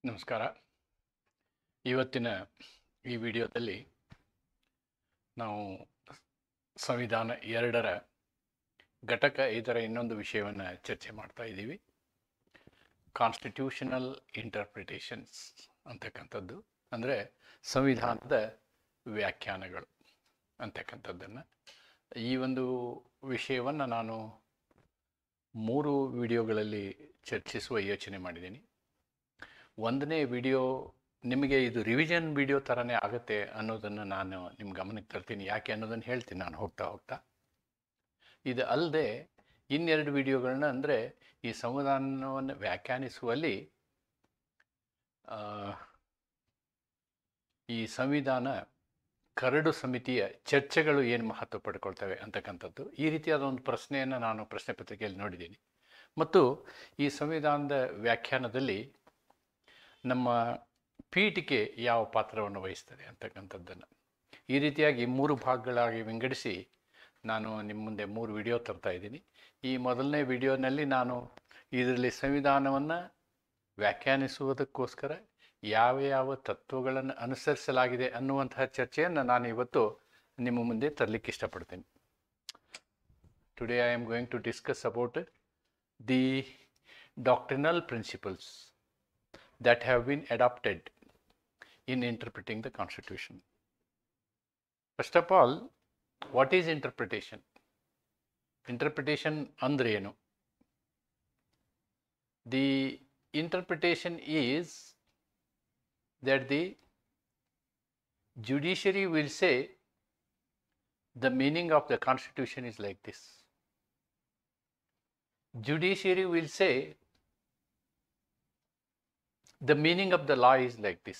ನಮಸ್ಕಾರ. ಇವತ್ತಿನ ಈ ವಿಡಿಯೋದಲ್ಲಿ ನಾವು ಸಂವಿಧಾನ 2ರ ಘಟಕ 5ರ ಇನ್ನೊಂದು ವಿಷಯವನ್ನು ಚರ್ಚೆ ಮಾಡ್ತಾ ಇದ್ದೀವಿ. ಕಾನ್ಸ್ಟಿಟ್ಯೂಷನಲ್ ಇಂಟರ್ಪ್ರಿಟೇಷನ್ಸ್ ಅಂತಕ್ಕಂಥದ್ದು, ಅಂದರೆ ಸಂವಿಧಾನದ ವ್ಯಾಖ್ಯಾನಗಳು ಅಂತಕ್ಕಂಥದ್ದನ್ನು. ಈ ಒಂದು ವಿಷಯವನ್ನು ನಾನು 3 ವಿಡಿಯೋಗಳಲ್ಲಿ ಚರ್ಚಿಸುವ ಯೋಚನೆ ಮಾಡಿದ್ದೀನಿ. 1ನೇ ವಿಡಿಯೋ ನಿಮಗೆ ಇದು ರಿವಿಷನ್ ವಿಡಿಯೋ ಥರನೇ ಆಗುತ್ತೆ ಅನ್ನೋದನ್ನು ನಾನು ನಿಮ್ಮ ಗಮನಕ್ಕೆ ತರ್ತೀನಿ. ಯಾಕೆ ಅನ್ನೋದನ್ನು ಹೇಳ್ತೀನಿ ನಾನು ಹೋಗ್ತಾ. ಇದು ಅಲ್ಲದೆ ಇನ್ನೆರಡು ವಿಡಿಯೋಗಳನ್ನ, ಅಂದರೆ ಈ ಸಂವಿಧಾನವನ್ನು ವ್ಯಾಖ್ಯಾನಿಸುವಲ್ಲಿ ಈ ಸಂವಿಧಾನ ಕರಡು ಸಮಿತಿಯ ಚರ್ಚೆಗಳು ಏನು ಮಹತ್ವ ಪಡ್ಕೊಳ್ತವೆ ಅಂತಕ್ಕಂಥದ್ದು, ಈ ರೀತಿಯಾದ ಒಂದು ಪ್ರಶ್ನೆಯನ್ನು ನಾನು ಪ್ರಶ್ನೆ ಪತ್ರಿಕೆಯಲ್ಲಿ ನೋಡಿದ್ದೀನಿ. ಮತ್ತು ಈ ಸಂವಿಧಾನದ ವ್ಯಾಖ್ಯಾನದಲ್ಲಿ ನಮ್ಮ ಪೀಠಿಕೆ ಯಾವ ಪಾತ್ರವನ್ನು ವಹಿಸ್ತದೆ ಅಂತಕ್ಕಂಥದ್ದನ್ನು ಈ ರೀತಿಯಾಗಿ 3 ಭಾಗಗಳಾಗಿ ವಿಂಗಡಿಸಿ ನಾನು ನಿಮ್ಮ ಮುಂದೆ 3 ವಿಡಿಯೋ ತರ್ತಾ ಇದ್ದೀನಿ. ಈ ಮೊದಲನೇ ವಿಡಿಯೋನಲ್ಲಿ ನಾನು ಇದರಲ್ಲಿ ಸಂವಿಧಾನವನ್ನು ವ್ಯಾಖ್ಯಾನಿಸುವುದಕ್ಕೋಸ್ಕರ ಯಾವ ತತ್ವಗಳನ್ನು ಅನುಸರಿಸಲಾಗಿದೆ ಅನ್ನುವಂತಹ ಚರ್ಚೆಯನ್ನು ನಾನು ಇವತ್ತು ನಿಮ್ಮ ಮುಂದೆ ತರಲಿಕ್ಕೆ ಇಷ್ಟಪಡ್ತೀನಿ. Today I am going to discuss about the doctrinal principles that have been adopted in interpreting the Constitution. First of all, what is interpretation? Interpretation andre enu? The interpretation is that the judiciary will say the meaning of the Constitution is like this. Judiciary will say the meaning of the law is like this.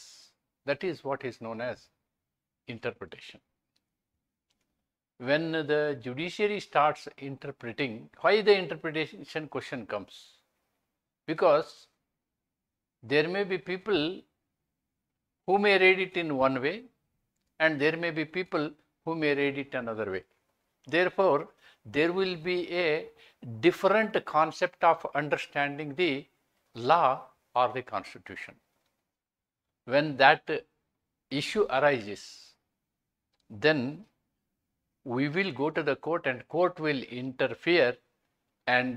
That is what is known as interpretation. When the judiciary starts interpreting, why the interpretation question comes? Because there may be people who may read it in one way and there may be people who may read it another way. Therefore, there will be a different concept of understanding the law or the Constitution. When that issue arises, then we will go to the court and court will interfere and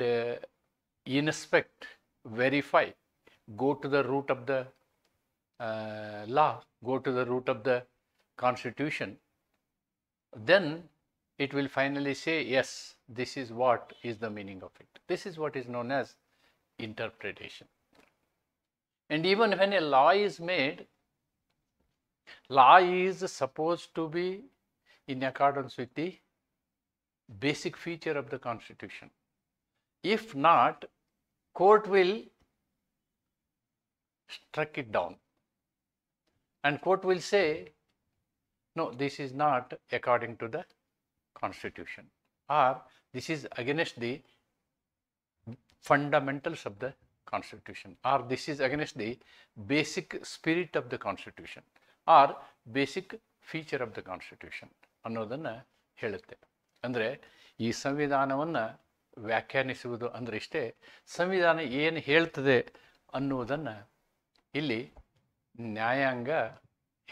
inspect, verify, go to the root of the law, go to the root of the Constitution. Then it will finally say, yes, this is what is the meaning of it. This is what is known as interpretation. And even when a law is made, law is supposed to be in accordance with the basic feature of the Constitution. If not, court will strike it down and court will say, no, this is not according to the Constitution, or this is against the fundamentals of the Constitution, or this is against the basic spirit of the Constitution, or basic feature of the Constitution ಅನ್ನೋದನ್ನು ಹೇಳುತ್ತೆ. ಅಂದರೆ ಈ ಸಂವಿಧಾನವನ್ನು ವ್ಯಾಖ್ಯಾನಿಸುವುದು ಅಂದರೆ ಇಷ್ಟೇ, ಸಂವಿಧಾನ ಏನು ಹೇಳ್ತದೆ ಅನ್ನುವುದನ್ನು ಇಲ್ಲಿ ನ್ಯಾಯಾಂಗ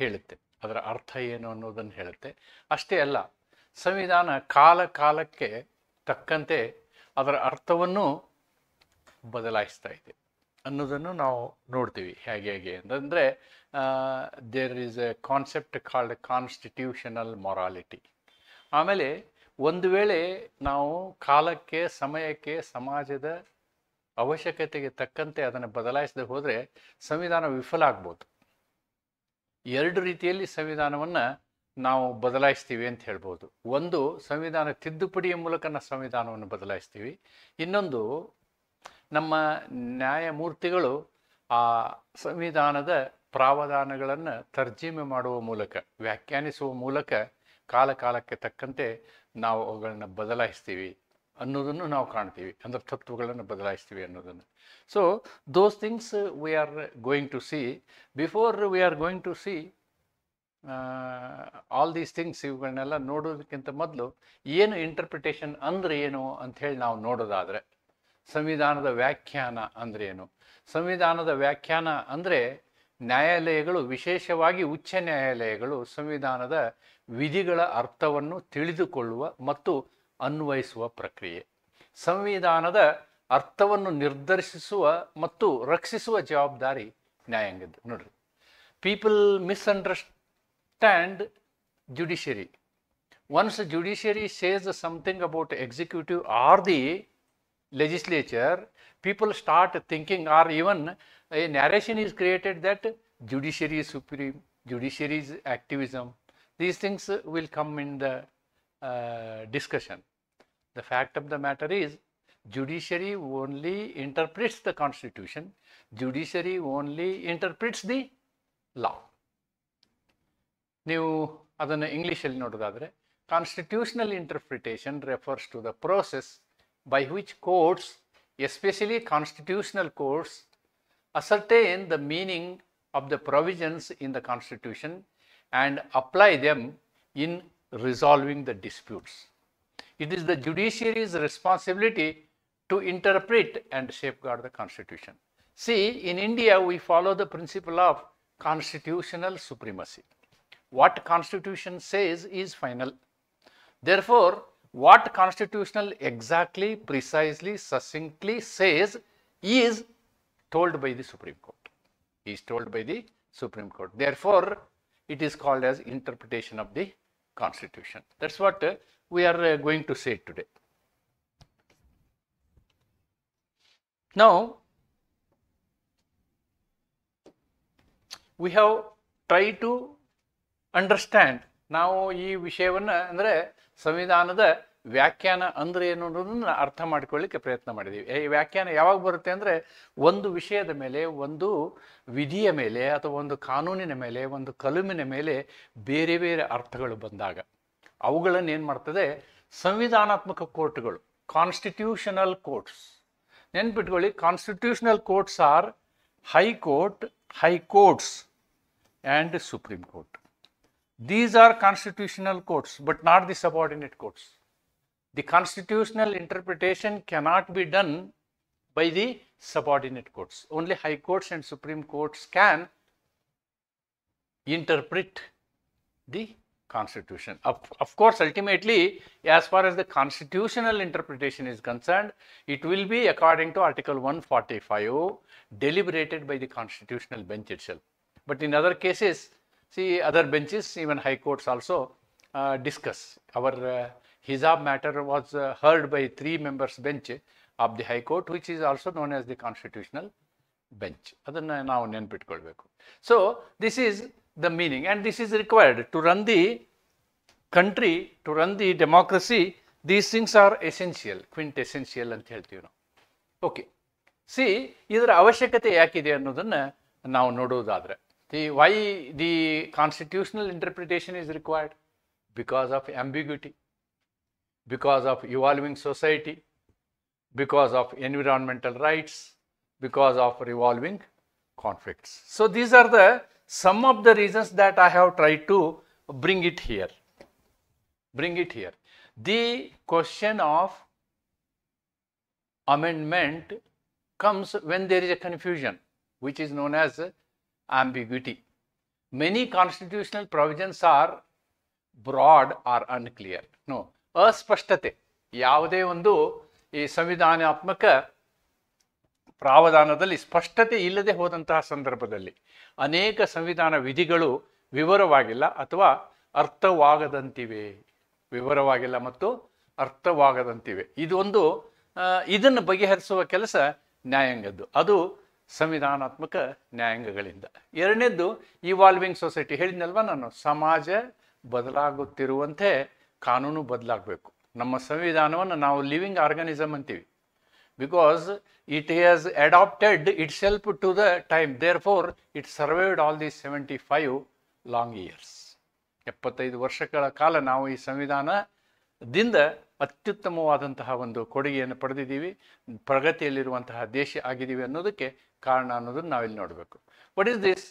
ಹೇಳುತ್ತೆ, ಅದರ ಅರ್ಥ ಏನು ಅನ್ನೋದನ್ನು ಹೇಳುತ್ತೆ. ಅಷ್ಟೇ ಅಲ್ಲ, ಸಂವಿಧಾನ ಕಾಲಕ್ಕೆ ತಕ್ಕಂತೆ ಅದರ ಅರ್ಥವನ್ನು ಬದಲಾಯಿಸ್ತಾ ಇದೆ ಅನ್ನೋದನ್ನು ನಾವು ನೋಡ್ತೀವಿ. ಹೇಗೆ ಅಂತಂದರೆ, there is a concept called constitutional morality. ಆಮೇಲೆ ಒಂದು ವೇಳೆ ನಾವು ಕಾಲಕ್ಕೆ, ಸಮಯಕ್ಕೆ, ಸಮಾಜದ ಅವಶ್ಯಕತೆಗೆ ತಕ್ಕಂತೆ ಅದನ್ನು ಬದಲಾಯಿಸದೆ ಹೋದರೆ ಸಂವಿಧಾನ ವಿಫಲ ಆಗ್ಬೋದು. 2 ರೀತಿಯಲ್ಲಿ ಸಂವಿಧಾನವನ್ನು ನಾವು ಬದಲಾಯಿಸ್ತೀವಿ ಅಂತ ಹೇಳ್ಬೋದು. ಒಂದು, ಸಂವಿಧಾನ ತಿದ್ದುಪಡಿಯ ಮೂಲಕ ನಾವು ಸಂವಿಧಾನವನ್ನು ಬದಲಾಯಿಸ್ತೀವಿ. ಇನ್ನೊಂದು, ನಮ್ಮ ನ್ಯಾಯಮೂರ್ತಿಗಳು ಆ ಸಂವಿಧಾನದ ಪ್ರಾವಧಾನಗಳನ್ನು ತರ್ಜೀಮೆ ಮಾಡುವ ಮೂಲಕ, ವ್ಯಾಖ್ಯಾನಿಸುವ ಮೂಲಕ ಕಾಲಕ್ಕೆ ತಕ್ಕಂತೆ ನಾವು ಅವುಗಳನ್ನು ಬದಲಾಯಿಸ್ತೀವಿ ಅನ್ನೋದನ್ನು ನಾವು ಕಾಣ್ತೀವಿ. ಅಂದರೆ ತತ್ವಗಳನ್ನು ಬದಲಾಯಿಸ್ತೀವಿ ಅನ್ನೋದನ್ನು. So those things we are going to see. Before we are going to see all these things, ಇವುಗಳನ್ನೆಲ್ಲ ನೋಡೋದಕ್ಕಿಂತ ಮೊದಲು ಏನು ಇಂಟರ್ಪ್ರಿಟೇಷನ್ ಅಂದರೆ ಏನು ಅಂಥೇಳಿ ನಾವು ನೋಡೋದಾದರೆ, ಸಂವಿಧಾನದ ವ್ಯಾಖ್ಯಾನ ಅಂದರೆ ಏನು? ಸಂವಿಧಾನದ ವ್ಯಾಖ್ಯಾನ ಅಂದರೆ ನ್ಯಾಯಾಲಯಗಳು, ವಿಶೇಷವಾಗಿ ಉಚ್ಚ ನ್ಯಾಯಾಲಯಗಳು ಸಂವಿಧಾನದ ವಿಧಿಗಳ ಅರ್ಥವನ್ನು ತಿಳಿದುಕೊಳ್ಳುವ ಮತ್ತು ಅನ್ವಯಿಸುವ ಪ್ರಕ್ರಿಯೆ. ಸಂವಿಧಾನದ ಅರ್ಥವನ್ನು ನಿರ್ಧರಿಸುವ ಮತ್ತು ರಕ್ಷಿಸುವ ಜವಾಬ್ದಾರಿ ನ್ಯಾಯಾಂಗದ್ದು. ನೋಡ್ರಿ, people misunderstand judiciary. Once judiciary says something about executive or the legislature, people start thinking, or even a narration is created that judiciary is supreme, judiciary is activism. These things will come in the discussion. The fact of the matter is, judiciary only interprets the constitution, judiciary only interprets the law. ನೀವು ಅದನ್ನು ಇಂಗ್ಲೀಷಲ್ಲಿ ನೋಡೋದಾದರೆ, constitutional interpretation refers to the process by which courts, especially constitutional courts, ascertain the meaning of the provisions in the constitution and apply them in resolving the disputes. It is the judiciary's responsibility to interpret and safeguard the constitution. See, in India we follow the principle of constitutional supremacy. What constitution says is final. Therefore, what constitutional exactly, precisely, succinctly says is told by the Supreme Court. Is told by the Supreme Court. Therefore, it is called as interpretation of the Constitution. That's what we are going to say today. Now, we have tried to understand. ನಾವು ಈ ವಿಷಯವನ್ನು, ಅಂದರೆ ಸಂವಿಧಾನದ ವ್ಯಾಖ್ಯಾನ ಅಂದರೆ ಏನು ಅನ್ನೋದನ್ನು ಅರ್ಥ ಮಾಡ್ಕೊಳ್ಳಿಕ್ಕೆ ಪ್ರಯತ್ನ ಮಾಡಿದ್ದೀವಿ. ಈ ವ್ಯಾಖ್ಯಾನ ಯಾವಾಗ ಬರುತ್ತೆ ಅಂದರೆ, ಒಂದು ವಿಷಯದ ಮೇಲೆ, ಒಂದು ವಿಧಿಯ ಮೇಲೆ, ಅಥವಾ ಒಂದು ಕಾನೂನಿನ ಮೇಲೆ, ಒಂದು ಕಲಮಿನ ಮೇಲೆ ಬೇರೆ ಬೇರೆ ಅರ್ಥಗಳು ಬಂದಾಗ ಅವುಗಳನ್ನು ಏನು ಮಾಡ್ತದೆ ಸಂವಿಧಾನಾತ್ಮಕ ಕೋರ್ಟ್ಗಳು, ಕಾನ್ಸ್ಟಿಟ್ಯೂಷನಲ್ ಕೋರ್ಟ್ಸ್. ನೆನ್ಪಿಟ್ಕೊಳ್ಳಿ, constitutional courts are high court, high courts and Supreme Court. These are constitutional courts, but not the subordinate courts. The constitutional interpretation cannot be done by the subordinate courts. Only high courts and supreme courts can interpret the constitution. Of course, ultimately, as far as the constitutional interpretation is concerned, it will be according to Article 145, deliberated by the constitutional bench itself. But in other cases, see, other benches, even high courts also discuss. Our hijab matter was heard by 3 members bench of the high court, which is also known as the constitutional bench. Adanna ನಾವು ನೆನಪಿಟ್ಕೊಳ್ಬೇಕು. So this is the meaning, and this is required to run the country, to run the democracy. These things are essential, quintessential ಅಂತ ಹೇಳ್ತೀವಿ ನಾವು. Okay, C, ಇದರ ಅವಶ್ಯಕತೆ ಯಾಕಿದೆ ಅನ್ನೋದನ್ನು ನಾವು ನೋಡೋದಾದರೆ, why the constitutional interpretation is required? Because of ambiguity, because of evolving society, because of environmental rights, because of revolving conflicts. So these are the some of the reasons that I have tried to bring it here. The question of amendment comes when there is a confusion, which is known as ambiguity. Many constitutional provisions are broad or unclear. No, ಅಸ್ಪಷ್ಟತೆ, ಯಾವುದೇ ಒಂದು ಈ ಸಂವಿಧಾನಾತ್ಮಕ ಪ್ರಾವಧಾನದಲ್ಲಿ ಸ್ಪಷ್ಟತೆ ಇಲ್ಲದೆ ಹೋದಂತಹ ಸಂದರ್ಭದಲ್ಲಿ ಅನೇಕ ಸಂವಿಧಾನ ವಿಧಿಗಳು ವಿವರವಾಗಿಲ್ಲ ಅಥವಾ ಅರ್ಥವಾಗದಂತಿವೆ. ವಿವರವಾಗಿಲ್ಲ ಮತ್ತು ಅರ್ಥವಾಗದಂತಿವೆ. ಇದನ್ನು ಬಗೆಹರಿಸುವ ಕೆಲಸ ನ್ಯಾಯಾಂಗದ್ದು. ಅದು ಸಂವಿಧಾನಾತ್ಮಕ ನ್ಯಾಯಾಂಗಗಳಿಂದ. ಎರಡನೇದ್ದು ಇವಾಲ್ವಿಂಗ್ ಸೊಸೈಟಿ. ಹೇಳಿದ್ನಲ್ವ ನಾನು, ಸಮಾಜ ಬದಲಾಗುತ್ತಿರುವಂತೆ ಕಾನೂನು ಬದಲಾಗಬೇಕು. ನಮ್ಮ ಸಂವಿಧಾನವನ್ನು ನಾವು ಲಿವಿಂಗ್ ಆರ್ಗನಿಸಮ್ ಅಂತೀವಿ. Because it has adapted itself to the time. Therefore it survived all the 75 long years. 75 ವರ್ಷಗಳ ಕಾಲ ನಾವು ಈ ಸಂವಿಧಾನದಿಂದ ಅತ್ಯುತ್ತಮವಾದಂತಹ ಒಂದು ಕೊಡುಗೆಯನ್ನು ಪಡೆದಿದ್ದೀವಿ, ಪ್ರಗತಿಯಲ್ಲಿರುವಂತಹ ದೇಶ ಆಗಿದ್ದೀವಿ ಅನ್ನೋದಕ್ಕೆ ಕಾರಣ ಅನ್ನೋದನ್ನು ನಾವಿಲ್ಲಿ ನೋಡಬೇಕು. What is this?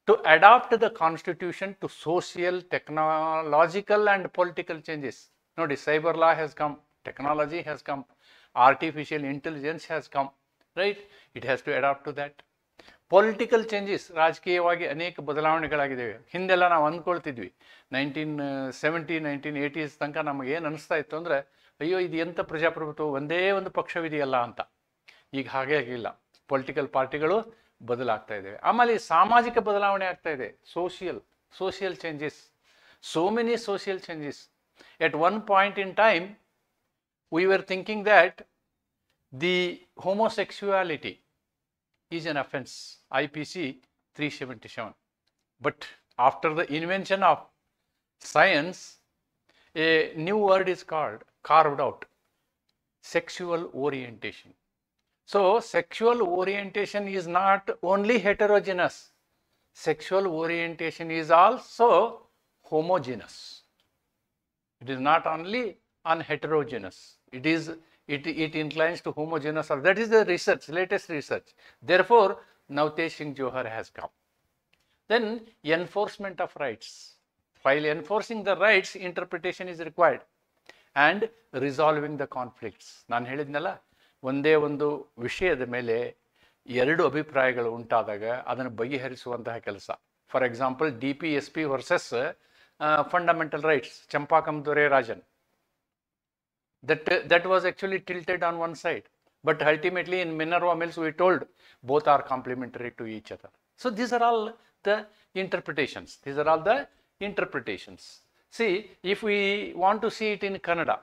To adapt the constitution to social, technological and political changes. ನೋಡಿ, cyber law has come, technology has come, artificial intelligence has come, right? It has to adapt to that. Political changes, ರಾಜಕೀಯವಾಗಿ ಅನೇಕ ಬದಲಾವಣೆಗಳಾಗಿದ್ದಾವೆ. ಹಿಂದೆಲ್ಲ ನಾವು ಅಂದ್ಕೊಳ್ತಿದ್ವಿ 1970 1980s ತನಕ ನಮಗೆ ಏನು ಅನಿಸ್ತಾ ಇತ್ತು ಅಂದರೆ, ಅಯ್ಯೋ ಇದು ಎಂಥ ಪ್ರಜಾಪ್ರಭುತ್ವ, ಒಂದೇ ಒಂದು ಪಕ್ಷವಿದೆಯಲ್ಲ ಅಂತ. ಈಗ ಹಾಗೆ ಆಗಿಲ್ಲ, ಪೊಲಿಟಿಕಲ್ ಪಾರ್ಟಿಗಳು ಬದಲಾಗ್ತಾ ಇದ್ದಾವೆ. ಆಮೇಲೆ ಸಾಮಾಜಿಕ ಬದಲಾವಣೆ ಆಗ್ತಾ ಇದೆ, social changes, so many social changes. At one point in time we were thinking that the homosexuality is an offense, IPC 377. But after the invention of science, a new word is carved out, sexual orientation. So sexual orientation is not only heterogeneous, sexual orientation is also homogeneous. It is not only unheterogeneous, it inclines to homogeneous. That is the research, latest research. Therefore Navtesh Singh Johar has come. Then enforcement of rights. While enforcing the rights, interpretation is required and resolving the conflicts. ನಾನು ಹೇಳಿದ್ನಲ್ಲ, ಒಂದೇ ಒಂದು ವಿಷಯದ ಮೇಲೆ ಎರಡು ಅಭಿಪ್ರಾಯಗಳು ಉಂಟಾದಾಗ ಅದನ್ನು ಬಗೆಹರಿಸುವಂತಹ ಕೆಲಸ. For example DPSP versus fundamental rights, Champakam Dorairajan. That was actually tilted on one side, but ultimately in Minerva Mills we told both are complementary to each other. So these are all the interpretations. See, if we want to see it in Kannada,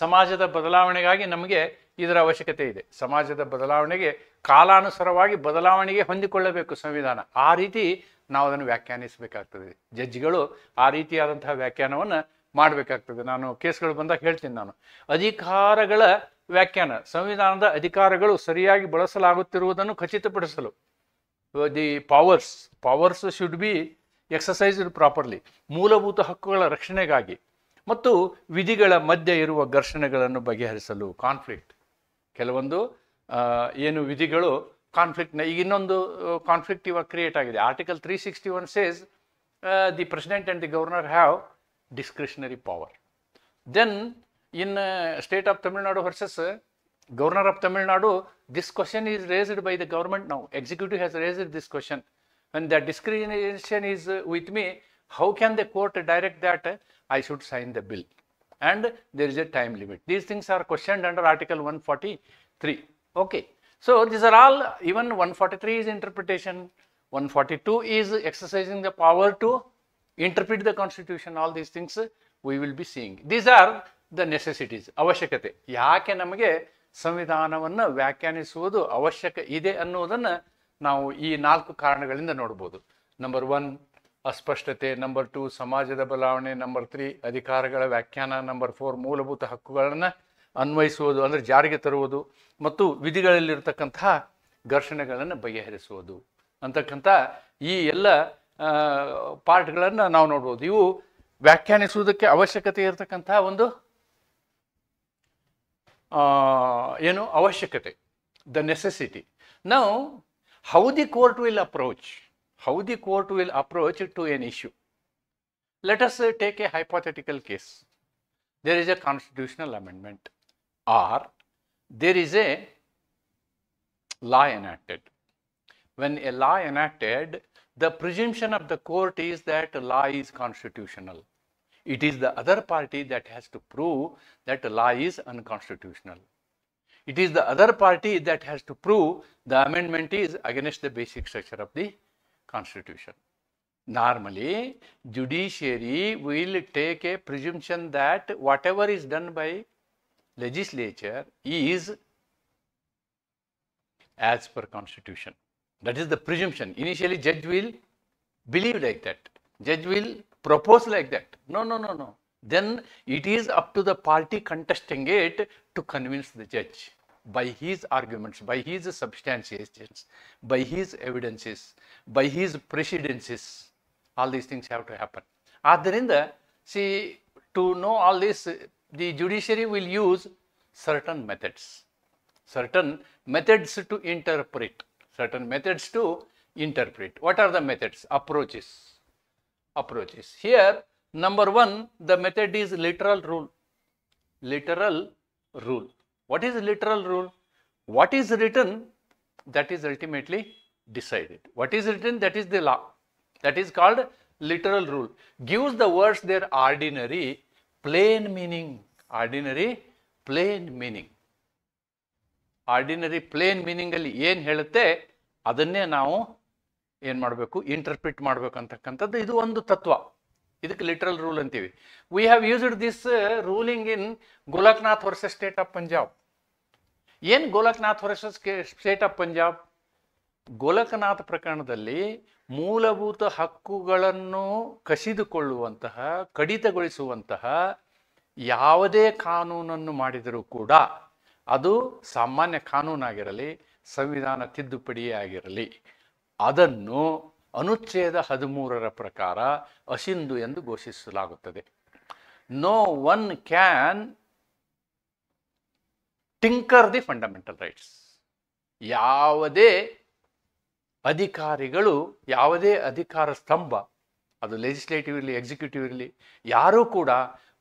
ಸಮಾಜದ ಬದಲಾವಣೆಗಾಗಿ ನಮಗೆ ಇದರ ಅವಶ್ಯಕತೆ ಇದೆ. ಸಮಾಜದ ಬದಲಾವಣೆಗೆ ಕಾಲಾನುಸಾರವಾಗಿ ಬದಲಾವಣೆಗೆ ಹೊಂದಿಕೊಳ್ಳಬೇಕು ಸಂವಿಧಾನ. ಆ ರೀತಿ ನಾವು ಅದನ್ನು ವ್ಯಾಖ್ಯಾನಿಸಬೇಕಾಗ್ತದೆ. ಜಡ್ಜ್ಗಳು ಆ ರೀತಿಯಾದಂತಹ ವ್ಯಾಖ್ಯಾನವನ್ನು ಮಾಡಬೇಕಾಗ್ತದೆ. ನಾನು ಕೇಸ್ಗಳು ಬಂದಾಗ ಹೇಳ್ತೀನಿ, ನಾನು ಅಧಿಕಾರಗಳ ವ್ಯಾಖ್ಯಾನ, ಸಂವಿಧಾನದ ಅಧಿಕಾರಗಳು ಸರಿಯಾಗಿ ಬಳಸಲಾಗುತ್ತಿರುವುದನ್ನು ಖಚಿತಪಡಿಸಲು, the powers should be exercised properly, ಮೂಲಭೂತ ಹಕ್ಕುಗಳ ರಕ್ಷಣೆಗಾಗಿ ಮತ್ತು ವಿಧಿಗಳ ಮಧ್ಯೆ ಇರುವ ಘರ್ಷಣೆಗಳನ್ನು ಬಗೆಹರಿಸಲು, ಕಾನ್ಫ್ಲಿಕ್ಟ್, ಕೆಲವೊಂದು ಏನು ವಿಧಿಗಳು ಕಾನ್ಫ್ಲಿಕ್ಟ್ನ, ಈಗ ಇನ್ನೊಂದು ಕಾನ್ಫ್ಲಿಕ್ಟ್ ಇವಾಗ ಕ್ರಿಯೇಟ್ ಆಗಿದೆ. Article 361 says the president and the governor have discretionary power. Then in state of Tamil Nadu versus governor of Tamil Nadu, this question is raised by the government now. Executive has raised this question. When that discrimination is with me, how can the court direct that I should sign the bill? And there is a time limit. These things are questioned under Article 143. Okay. So these are all, even 143 is interpretation, 142 is exercising the power to interpret the constitution. All these things we will be seeing. These are the necessities, ಅವಶ್ಯಕತೆ. ಯಾಕೆ ನಮಗೆ ಸಂವಿಧಾನವನ್ನು ವ್ಯಾಖ್ಯಾನಿಸುವುದು ಅವಶ್ಯಕ ಇದೆ ಅನ್ನೋದನ್ನು ನಾವು ಈ 4 ಕಾರಣಗಳಿಂದ ನೋಡ್ಬೋದು. ನಂಬರ್ 1 ಅಸ್ಪಷ್ಟತೆ, ನಂಬರ್ 2 ಸಮಾಜದ ಬದಲಾವಣೆ, ನಂಬರ್ 3 ಅಧಿಕಾರಗಳ ವ್ಯಾಖ್ಯಾನ, ನಂಬರ್ 4 ಮೂಲಭೂತ ಹಕ್ಕುಗಳನ್ನು ಅನ್ವಯಿಸುವುದು ಅಂದರೆ ಜಾರಿಗೆ ತರುವುದು ಮತ್ತು ವಿಧಿಗಳಲ್ಲಿರ್ತಕ್ಕಂತಹ ಘರ್ಷಣೆಗಳನ್ನು ಬಗೆಹರಿಸುವುದು ಅಂತಕ್ಕಂಥ ಈ ಎಲ್ಲ ಪಾರ್ಟ್ಗಳನ್ನು ನಾವು ನೋಡ್ಬೋದು. ಇವು ವ್ಯಾಖ್ಯಾನಿಸುವುದಕ್ಕೆ ಅವಶ್ಯಕತೆ ಇರತಕ್ಕಂತಹ ಒಂದು ಏನು ಅವಶ್ಯಕತೆ, the necessity. Now how the court will approach to an issue. Let us take a hypothetical case. There is a constitutional amendment or there is a law enacted. When a law enacted, the presumption of the court is that law is constitutional. It is the other party that has to prove that law is unconstitutional. It is the other party that has to prove the amendment is against the basic structure of the constitution. Normally, judiciary will take a presumption that whatever is done by legislature is as per constitution. That is the presumption. Initially judge will believe like that, judge will propose like that. No. Then it is up to the party contesting it to convince the judge by his arguments, by his substantiations, by his evidences, by his precedences. All these things have to happen. Adharinda, see, to know all this, the judiciary will use certain methods to interpret. What are the methods? Approaches. Here, number 1, the method is literal rule. What is literal rule? What is written, that is ultimately decided. What is written, that is the law. That is called literal rule. Gives the words their ordinary plain meaning. Ordinary plain meaning. Ordinary plain ಮೀನಿಂಗಲ್ಲಿ ಏನು ಹೇಳುತ್ತೆ ಅದನ್ನೇ ನಾವು ಏನು ಮಾಡಬೇಕು, interpret ಮಾಡಬೇಕು ಅಂತಕ್ಕಂಥದ್ದು ಇದು ಒಂದು ತತ್ವ. ಇದಕ್ಕೆ ಲಿಟ್ರಲ್ ರೂಲ್ ಅಂತೀವಿ. We have used this ruling in Golaknath versus state of Punjab. ಏನು Golaknath versus state of Punjab? Golaknath ಪ್ರಕರಣದಲ್ಲಿ ಮೂಲಭೂತ ಹಕ್ಕುಗಳನ್ನು ಕಸಿದುಕೊಳ್ಳುವಂತಹ, ಕಡಿತಗೊಳಿಸುವಂತಹ ಯಾವುದೇ ಕಾನೂನನ್ನು ಮಾಡಿದರೂ ಕೂಡ ಅದು ಸಾಮಾನ್ಯ ಕಾನೂನಾಗಿರಲಿ, ಸಂವಿಧಾನ ತಿದ್ದುಪಡಿಯೇ ಆಗಿರಲಿ, ಅದನ್ನು ಅನುಚ್ಛೇದ 13ರ ಪ್ರಕಾರ ಅಸಿಂಧು ಎಂದು ಘೋಷಿಸಲಾಗುತ್ತದೆ. No one can tinker the fundamental rights. ಯಾವುದೇ ಅಧಿಕಾರಿಗಳು, ಯಾವುದೇ ಅಧಿಕಾರ ಸ್ತಂಭ, ಅದು ಲೆಜಿಸ್ಲೇಟಿವ್ ಇರಲಿ, ಎಕ್ಸಿಕ್ಯೂಟಿವ್ ಇರಲಿ, ಯಾರೂ ಕೂಡ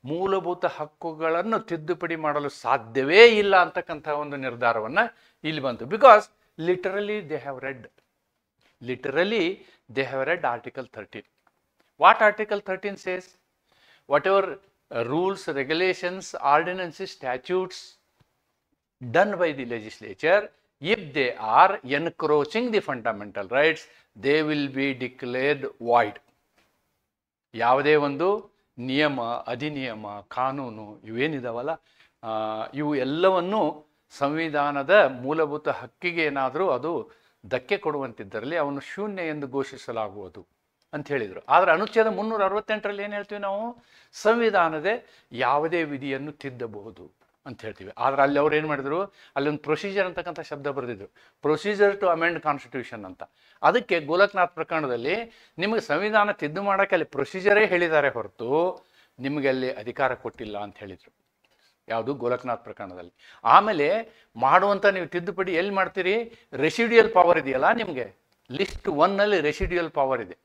ಮೂಲಭೂತ ಹಕ್ಕುಗಳನ್ನು ತಿದ್ದುಪಡಿ ಮಾಡಲು ಸಾಧ್ಯವೇ ಇಲ್ಲ ಅಂತಕ್ಕಂಥ ಒಂದು ನಿರ್ಧಾರವನ್ನು ಇಲ್ಲಿ ಬಂತು. Because literally they have read, literally they have read article 13. What article 13 says? Whatever rules, regulations, ordinances, statutes done by the legislature, if they are encroaching the fundamental rights, they will be declared void. ಯಾವುದೇ ಒಂದು ನಿಯಮ, ಅಧಿನಿಯಮ, ಕಾನೂನು ಇವೇನಿದಾವಲ್ಲ, ಇವು ಎಲ್ಲವನ್ನು ಸಂವಿಧಾನದ ಮೂಲಭೂತ ಹಕ್ಕಿಗೆ ಏನಾದರೂ ಅದು ಧಕ್ಕೆ ಕೊಡುವಂತಿದ್ದರಲ್ಲಿ ಅವನು ಶೂನ್ಯ ಎಂದು ಘೋಷಿಸಲಾಗುವುದು ಅಂತ ಹೇಳಿದರು. ಆದರೆ ಅನುಚ್ಛೇದ 368ರಲ್ಲಿ ಏನು ಹೇಳ್ತೀವಿ ನಾವು? ಸಂವಿಧಾನದ ಯಾವುದೇ ವಿಧಿಯನ್ನು ತಿದ್ದಬಹುದು ಅಂತ ಹೇಳ್ತೀವಿ. ಆದರೆ ಅಲ್ಲಿ ಅವ್ರು ಏನು ಮಾಡಿದ್ರು, ಅಲ್ಲೊಂದು ಪ್ರೊಸೀಜರ್ ಅಂತಕ್ಕಂಥ ಶಬ್ದ ಬರೆದಿದ್ರು, ಪ್ರೊಸೀಜರ್ ಟು ಅಮೆಂಡ್ ಕಾನ್ಸ್ಟಿಟ್ಯೂಷನ್ ಅಂತ. ಅದಕ್ಕೆ ಗೋಲಕ್ನಾಥ್ ಪ್ರಕರಣದಲ್ಲಿ ನಿಮಗೆ ಸಂವಿಧಾನ ತಿದ್ದು ಮಾಡೋಕ್ಕೆ ಅಲ್ಲಿ ಪ್ರೊಸೀಜರೇ ಹೇಳಿದ್ದಾರೆ ಹೊರತು ನಿಮಗೆ ಅಲ್ಲಿ ಅಧಿಕಾರ ಕೊಟ್ಟಿಲ್ಲ ಅಂತ ಹೇಳಿದರು. ಯಾವುದು? ಗೋಲಕ್ನಾಥ್ ಪ್ರಕರಣದಲ್ಲಿ. ಆಮೇಲೆ ಮಾಡುವಂಥ ನೀವು ತಿದ್ದುಪಡಿ ಎಲ್ಲಿ ಮಾಡ್ತೀರಿ? ರೆಸಿಡ್ಯೂಯಲ್ ಪವರ್ ಇದೆಯಲ್ಲ ನಿಮಗೆ, ಲಿಸ್ಟ್ 1ನಲ್ಲಿ ರೆಸಿಡ್ಯೂಯಲ್ ಪವರ್ ಇದೆ,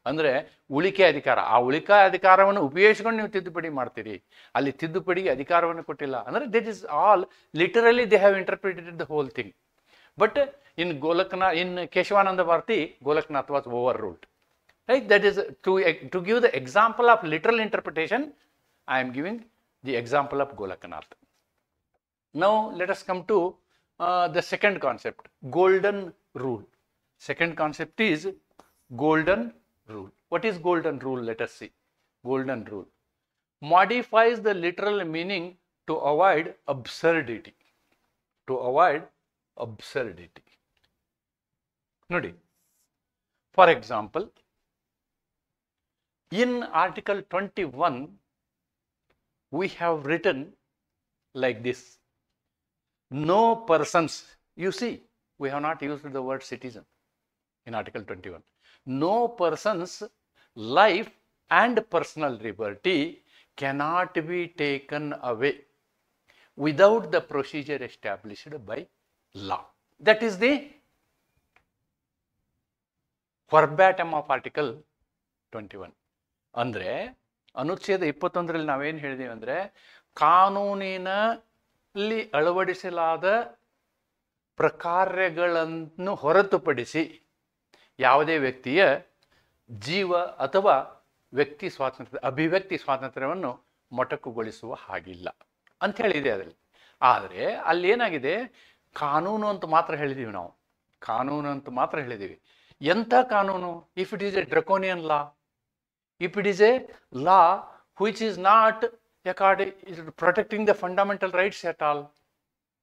ಅಂದರೆ ಉಳಿಕೆ ಅಧಿಕಾರ. ಆ ಉಳಿಕೆ ಅಧಿಕಾರವನ್ನು ಉಪಯೋಗಿಸ್ಕೊಂಡು ನೀವು ತಿದ್ದುಪಡಿ ಮಾಡ್ತೀರಿ. ಅಲ್ಲಿ ತಿದ್ದುಪಡಿಗೆ ಅಧಿಕಾರವನ್ನು ಕೊಟ್ಟಿಲ್ಲ. ಅಂದರೆ that is all literally they have interpreted the whole thing. But in Keshavananda Bharati, Golaknath was overruled. Right? That is to give the example of literal interpretation, I am giving the example of Golaknath. Now let us come to the second concept, golden rule. Second concept is golden rule. What is golden rule? Let us see. Golden rule modifies the literal meaning to avoid absurdity. To avoid absurdity. Nodi. For example, in Article 21, we have written like this: no persons. You see, we have not used the word citizen in Article 21. No person's life and personal liberty cannot be taken away without the procedure established by law. That is the verbatim of Article 21. ಅಂದರೆ ಅನುಚ್ಛೇದ 21ರಲ್ಲಿ ನಾವೇನು ಹೇಳಿದೀವಿ ಅಂದರೆ, ಕಾನೂನಿನಲ್ಲಿ ಅಳವಡಿಸಲಾದ ಪ್ರಕಾರಗಳನ್ನು ಹೊರತುಪಡಿಸಿ ಯಾವುದೇ ವ್ಯಕ್ತಿಯ ಜೀವ ಅಥವಾ ವ್ಯಕ್ತಿ ಸ್ವಾತಂತ್ರ್ಯ, ಅಭಿವ್ಯಕ್ತಿ ಸ್ವಾತಂತ್ರ್ಯವನ್ನು ಮೊಟಕುಗೊಳಿಸುವ ಹಾಗಿಲ್ಲ ಅಂತ ಹೇಳಿದೆ ಅದರಲ್ಲಿ. ಆದರೆ ಅಲ್ಲಿ ಏನಾಗಿದೆ, ಕಾನೂನು ಅಂತ ಮಾತ್ರ ಹೇಳಿದ್ದೀವಿ ನಾವು, ಕಾನೂನು ಅಂತ ಮಾತ್ರ ಹೇಳಿದ್ದೀವಿ. ಎಂಥ ಕಾನೂನು? If it is a draconian law, if it is a law which is not protecting the fundamental rights at all,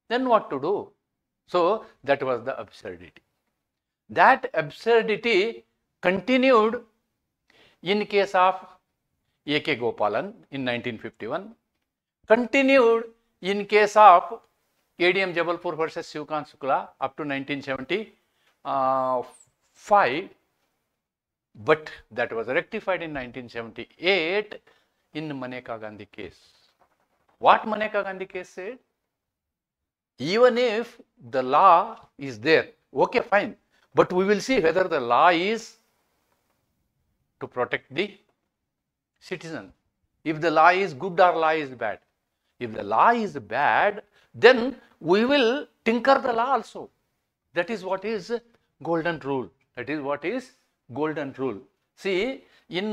then what to do? So that was the absurdity. That absurdity continued in case of A.K. Gopalan in 1951, continued in case of A.D.M. Jabalpur versus Shivkant Shukla up to 1975, but that was rectified in 1978 in Maneka Gandhi case. What Maneka Gandhi case said? Even if the law is there, okay, fine, but we will see whether the law is to protect the citizen. If the law is good or law is bad. If the law is bad, then we will tinker the law also. That is what is golden rule. That is what is golden rule. See, in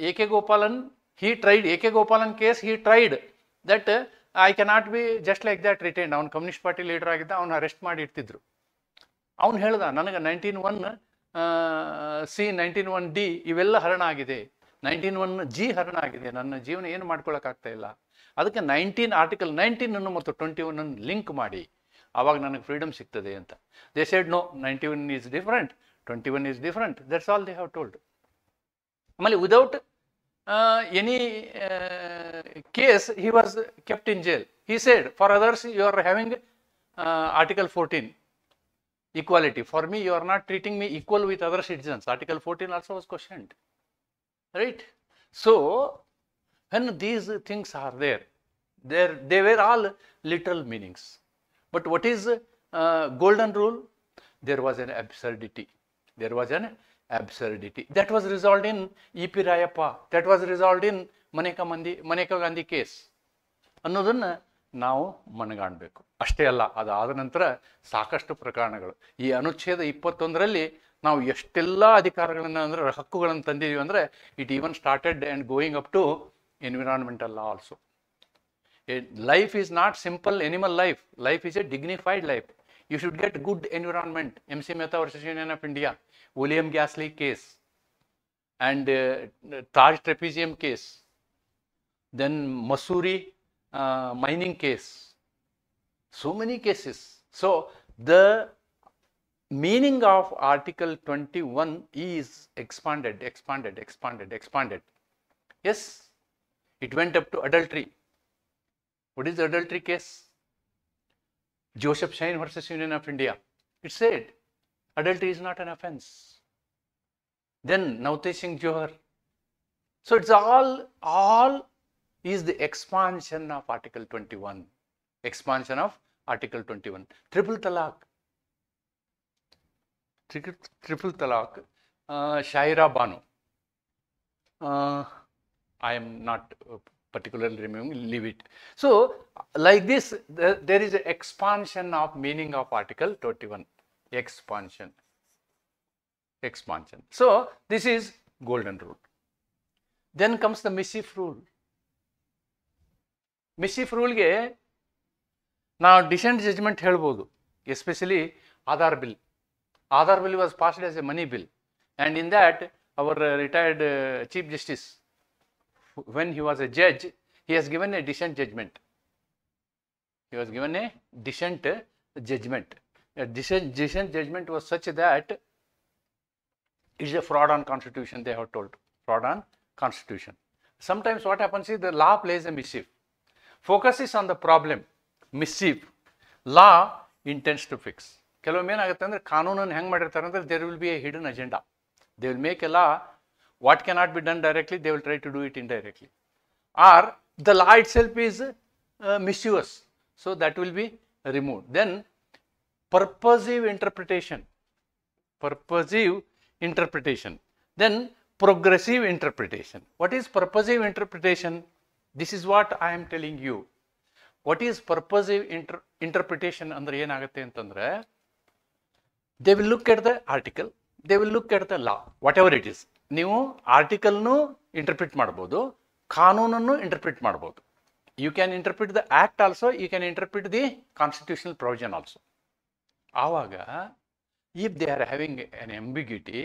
A.K. Gopalan, he tried, A.K. Gopalan case, he tried that I cannot be just like that retained. ಅವನು communist party leader ಆಗಿದ್ದ, ಅವನು arrest ಮಾಡಿ ಇಡ್ತಿದ್ರು. ಅವನು ಹೇಳ್ದ, ನನಗೆ 19(1) C 19(1) D ಇವೆಲ್ಲ ಹರಣ ಆಗಿದೆ, 19(1) G ಹರಣ ಆಗಿದೆ, ನನ್ನ ಜೀವನ ಏನು ಮಾಡ್ಕೊಳಕ್ಕಾಗ್ತಾ ಇಲ್ಲ, ಅದಕ್ಕೆ ಆರ್ಟಿಕಲ್ 19 ಮತ್ತು 21 ಲಿಂಕ್ ಮಾಡಿ ಆವಾಗ ನನಗೆ ಫ್ರೀಡಮ್ ಸಿಗ್ತದೆ ಅಂತ. They said no, 91 is different, 21 is different. That's all they have told. ಆಮೇಲೆ without any case, he was kept in jail. He said, for others you are having Article 14, equality. For me, you are not treating me equal with other citizens. Article 14 also was questioned. Right? So, when these things are there, they were all literal meanings. But what is golden rule? There was an absurdity. There was an absurdity. That was resolved in E.P. Rayappa. That was resolved in Maneka Gandhi case. ಅನ್ನೋದನ್ನು ನಾವು ಮನಗಾಣಬೇಕು. ಅಷ್ಟೇ ಅಲ್ಲ, ಅದಾದ ನಂತರ ಸಾಕಷ್ಟು ಪ್ರಕರಣಗಳು. ಈ ಅನುಚ್ಛೇದ 21ರಲ್ಲಿ ನಾವು ಎಷ್ಟೆಲ್ಲ ಅಧಿಕಾರಗಳನ್ನು ಅಂದರೆ ಹಕ್ಕುಗಳನ್ನು ತಂದಿದ್ದೀವಿ ಅಂದರೆ, it even started and going up to environmental law also. Life is not simple animal life. Life is a dignified life. You should get good environment. M.C. Mehta versus Union of India, William Gasley case, and Taj Trapezium case, then Mussoorie mining case. So many cases. So the meaning of Article 21 is expanded. Yes, it went up to adultery. What is the adultery case? Joseph Shine versus Union of India. It said adultery is not an offense. Then Navtej Singh Johar. So it's all is the expansion of Article 21. Expansion of Article 21. Triple Talaq. Shaira Banu. I am not particularly remembering, leave it. So, like this, there is an expansion of meaning of Article 21. Expansion. So, this is golden rule. Then comes the mischief rule. Mischief rule ge now dissent judgment helbodu, especially Aadhar bill. Aadhar bill was passed as a money bill, and in that our retired Chief Justice, when he was a judge, he has given a dissent judgment. A dissent judgment was such that it is a fraud on constitution, they have told. Fraud on constitution. Sometimes what happens is the law plays a mischief. Focus is on the problem. Mischief. Law intends to fix. ಕೆಲವೊಮ್ಮೆ ಏನಾಗುತ್ತೆ ಅಂದರೆ ಕಾನೂನನ್ನು ಹೆಂಗೆ ಮಾಡಿರ್ತಾರೆ ಅಂದರೆ there will be a hidden agenda. They will make a law. What cannot be done directly, they will try to do it indirectly. Or the law itself is mischievous, so that will be removed. Then purposive interpretation. Then progressive interpretation. What is purposive interpretation? This is what I am telling you. What is purposive interpretation ಅಂದರೆ ಏನಾಗುತ್ತೆ ಅಂತಂದರೆ, they will look at the article, they will look at the law, whatever it is. ನೀವು ಆರ್ಟಿಕಲ್ನು interpret ಮಾಡ್ಬೋದು, ಕಾನೂನನ್ನು interpret ಮಾಡ್ಬೋದು. You can interpret the act also, you can interpret the constitutional provision also. ಆವಾಗ if they are having an ambiguity,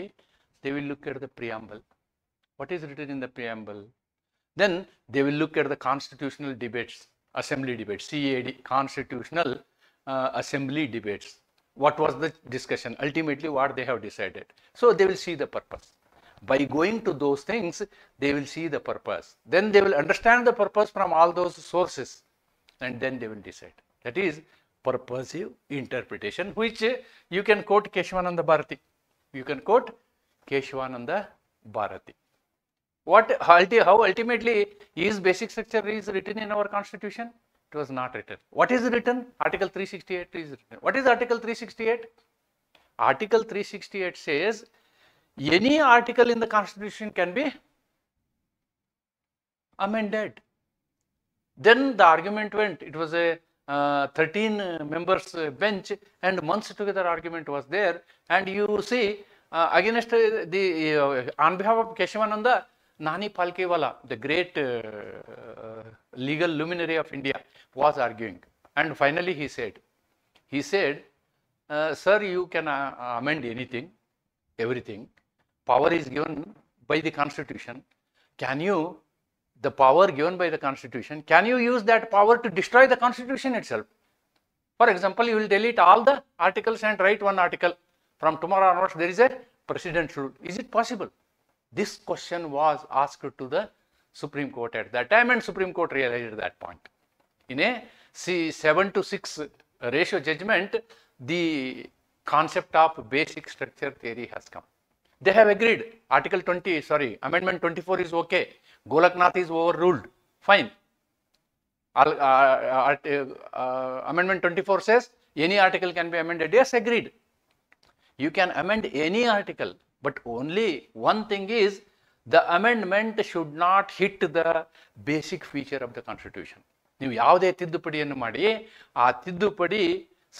they will look at the preamble. What is written in the preamble? Then they will look at the constitutional debates, assembly debates, CAD, constitutional assembly debates. What was the discussion? Ultimately what they have decided. So they will see the purpose. By going to those things, they will see the purpose. Then they will understand the purpose from all those sources, and then they will decide. That is purposive interpretation, which you can quote Keshavananda Bharati. You can quote Keshavananda Bharati. How ultimately is basic structure is written in our constitution? It was not written. What is written? Article 368 is written. What is Article 368? Article 368 says any article in the constitution can be amended. Then the argument went, it was a 13 members bench, and months together argument was there. And you see, against the on behalf of Keshavananda, Nani Palkewala, the great legal luminary of India, was arguing. And finally he said, sir, you can amend anything, everything. Power is given by the Constitution. Can you, the power given by the Constitution, can you use that power to destroy the Constitution itself? For example, you will delete all the articles and write one article. From tomorrow onwards, there is a president's rule. Is it possible? This question was asked to the Supreme Court at that time, and Supreme Court realized that point. In a 7-6 ratio judgment, the concept of basic structure theory has come. They have agreed. Amendment 24 is okay. Golaknath is overruled. Fine. Amendment 24 says any article can be amended. Yes, agreed. You can amend any article, but only one thing is, the amendment should not hit the basic feature of the Constitution. ನೀವು ಯಾವುದೇ ತಿದ್ದುಪಡಿಯನ್ನು ಮಾಡಿ ಆ ತಿದ್ದುಪಡಿ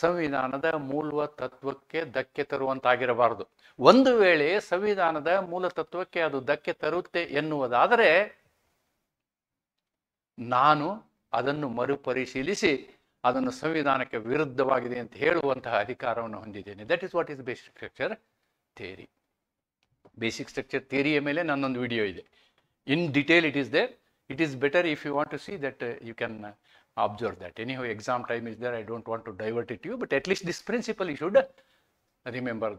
ಸಂವಿಧಾನದ ಮೂಲ ತತ್ವಕ್ಕೆ ಧಕ್ಕೆ ತರುವಂತಾಗಿರಬಾರದು. ಒಂದು ವೇಳೆ ಸಂವಿಧಾನದ ಮೂಲ ತತ್ವಕ್ಕೆ ಅದು ಧಕ್ಕೆ ತರುತ್ತೆ ಎನ್ನುವುದಾದರೆ ನಾನು ಅದನ್ನು ಮರುಪರಿಶೀಲಿಸಿ ಅದನ್ನು ಸಂವಿಧಾನಕ್ಕೆ ವಿರುದ್ಧವಾಗಿದೆ ಅಂತ ಹೇಳುವಂತಹ ಅಧಿಕಾರವನ್ನು ಹೊಂದಿದ್ದೇನೆ. That is what is basic structure theory. Basic structure ಥಿಯರಿಯ ಮೇಲೆ ನನ್ನೊಂದು ವಿಡಿಯೋ ಇದೆ. In detail it is there. It is better if you want to see that, you can observe that. Anyhow, exam time is there. I don't want to divert it to you, but at least this principle you should remember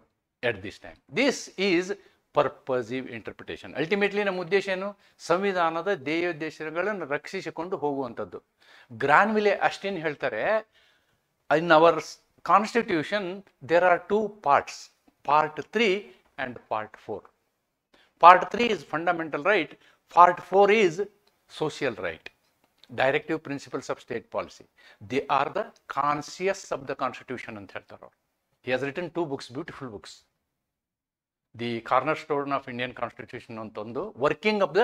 at this time. This is purposive interpretation. Ultimately, ನಮ್ಮ ಉದ್ದೇಶ ಏನು? ಸಂವಿಧಾನದ ಧ್ಯೇಯೋದ್ದೇಶಗಳನ್ನು ರಕ್ಷಿಸಿಕೊಂಡು ಹೋಗುವಂಥದ್ದು. ಗ್ರಾನ್ವಿಲೆ ಅಷ್ಟೇನು ಹೇಳ್ತಾರೆ, in our constitution there are two parts, part 3 and part 4. Part 3 is fundamental right, part 4 is social right, directive principles of state policy. They are the conscience of the Constitution ಅಂತ ಹೇಳ್ತಾರೆ ಅವರು. He has written 2 books, beautiful books. The Cornerstone of Indian Constitution ಅಂತ ಒಂದು, working of the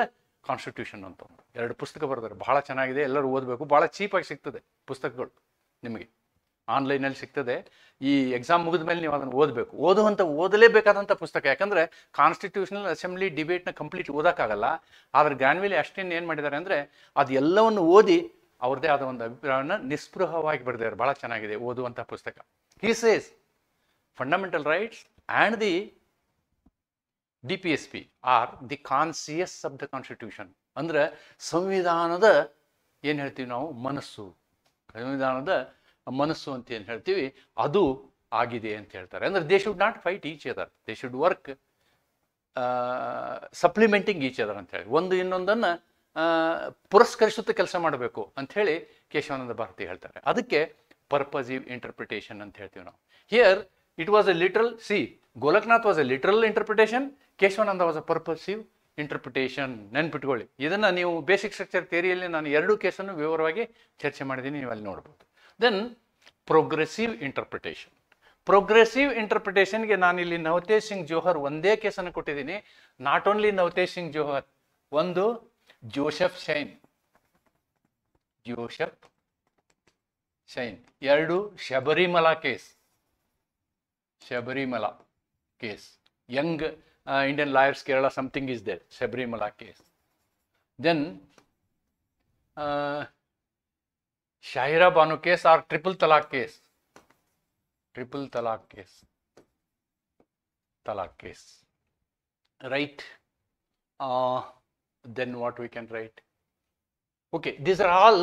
constitution ಅಂತ ಒಂದು, 2 ಪುಸ್ತಕ ಬರೆದಾರೆ. ಬಹಳ ಚೆನ್ನಾಗಿದೆ, ಎಲ್ಲರೂ ಓದಬೇಕು. ಬಹಳ ಚೀಪಾಗಿ ಸಿಗ್ತದೆ ಪುಸ್ತಕಗಳು, ನಿಮಗೆ ಆನ್ಲೈನಲ್ಲಿ ಸಿಗ್ತದೆ. ಈ ಎಕ್ಸಾಮ್ ಮುಗಿದ ಮೇಲೆ ನೀವು ಅದನ್ನು ಓದಬೇಕು. ಓದಲೇಬೇಕಾದಂಥ ಪುಸ್ತಕ. ಯಾಕಂದರೆ ಕಾನ್ಸ್ಟಿಟ್ಯೂಷನಲ್ ಅಸೆಂಬ್ಲಿ ಡಿಬೇಟ್ನ ಕಂಪ್ಲೀಟ್ ಓದೋಕ್ಕಾಗಲ್ಲ. ಆದರೆ ಗ್ರಾನ್ವಿಲೆ ಅಷ್ಟೇನು ಏನು ಮಾಡಿದ್ದಾರೆ ಅಂದರೆ, ಅದು ಎಲ್ಲವನ್ನು ಓದಿ ಅವ್ರದ್ದೇ ಆದ ಒಂದು ಅಭಿಪ್ರಾಯವನ್ನು ನಿಸ್ಪೃಹವಾಗಿ ಬರೆದಿದ್ದಾರೆ. ಭಾಳ ಚೆನ್ನಾಗಿದೆ ಓದುವಂಥ ಪುಸ್ತಕ. He says fundamental rights and the DPSP R the conscious of the constitution. ಅಂದರೆ ಸಂವಿಧಾನದ ಏನು ಹೇಳ್ತೀವಿ ನಾವು, ಮನಸ್ಸು, ಸಂವಿಧಾನದ ಮನಸ್ಸು ಅಂತ ಏನು ಹೇಳ್ತೀವಿ, ಅದು ಆಗಿದೆ ಅಂತ ಹೇಳ್ತಾರೆ. ಅಂದರೆ they should not fight each other, they should work supplementing each other ಅಂತ ಹೇಳಿ, ಒಂದು ಇನ್ನೊಂದನ್ನು ಪುರಸ್ಕರಿಸುತ್ತ ಕೆಲಸ ಮಾಡಬೇಕು ಅಂಥೇಳಿ ಕೇಶವಾನಂದ ಭಾರತಿ ಹೇಳ್ತಾರೆ. ಅದಕ್ಕೆ ಪರ್ಪಸಿವ್ ಇಂಟರ್ಪ್ರಿಟೇಷನ್ ಅಂತ ಹೇಳ್ತೀವಿ ನಾವು. Here it was a literal, Golaknath was a literal interpretation, Kesavananda was a purposive interpretation. ನೆನ್ಪಿಟ್ಕೊಳ್ಳಿ. ಇದನ್ನು ನೀವು ಬೇಸಿಕ್ ಸ್ಟ್ರಕ್ಚರ್ ಥಿಯರಿಯಲ್ಲಿ ನಾನು 2 ಕೇಸನ್ನು ವಿವರವಾಗಿ ಚರ್ಚೆ ಮಾಡಿದ್ದೀನಿ, ನೀವು ಅಲ್ಲಿ ನೋಡ್ಬೋದು. Then progressive interpretation. ಪ್ರೋಗ್ರೆಸಿವ್ ಇಂಟರ್ಪ್ರಿಟೇಷನ್ಗೆ ನಾನಿಲ್ಲಿ ನವತೇಜ್ ಸಿಂಗ್ ಜೋಹರ್ ಒಂದೇ ಕೇಸನ್ನು ಕೊಟ್ಟಿದ್ದೀನಿ. ನಾಟ್ ಓನ್ಲಿ ನವತೇಜ್ ಸಿಂಗ್ ಜೋಹರ್, ಒಂದು Joseph Shine, 2 Sabarimala case, young Indian lawyers Kerala, something is there, Sabrimala case. Then Shahira Banu case or triple talaq case. Right. Then what we can write? Okay, these are all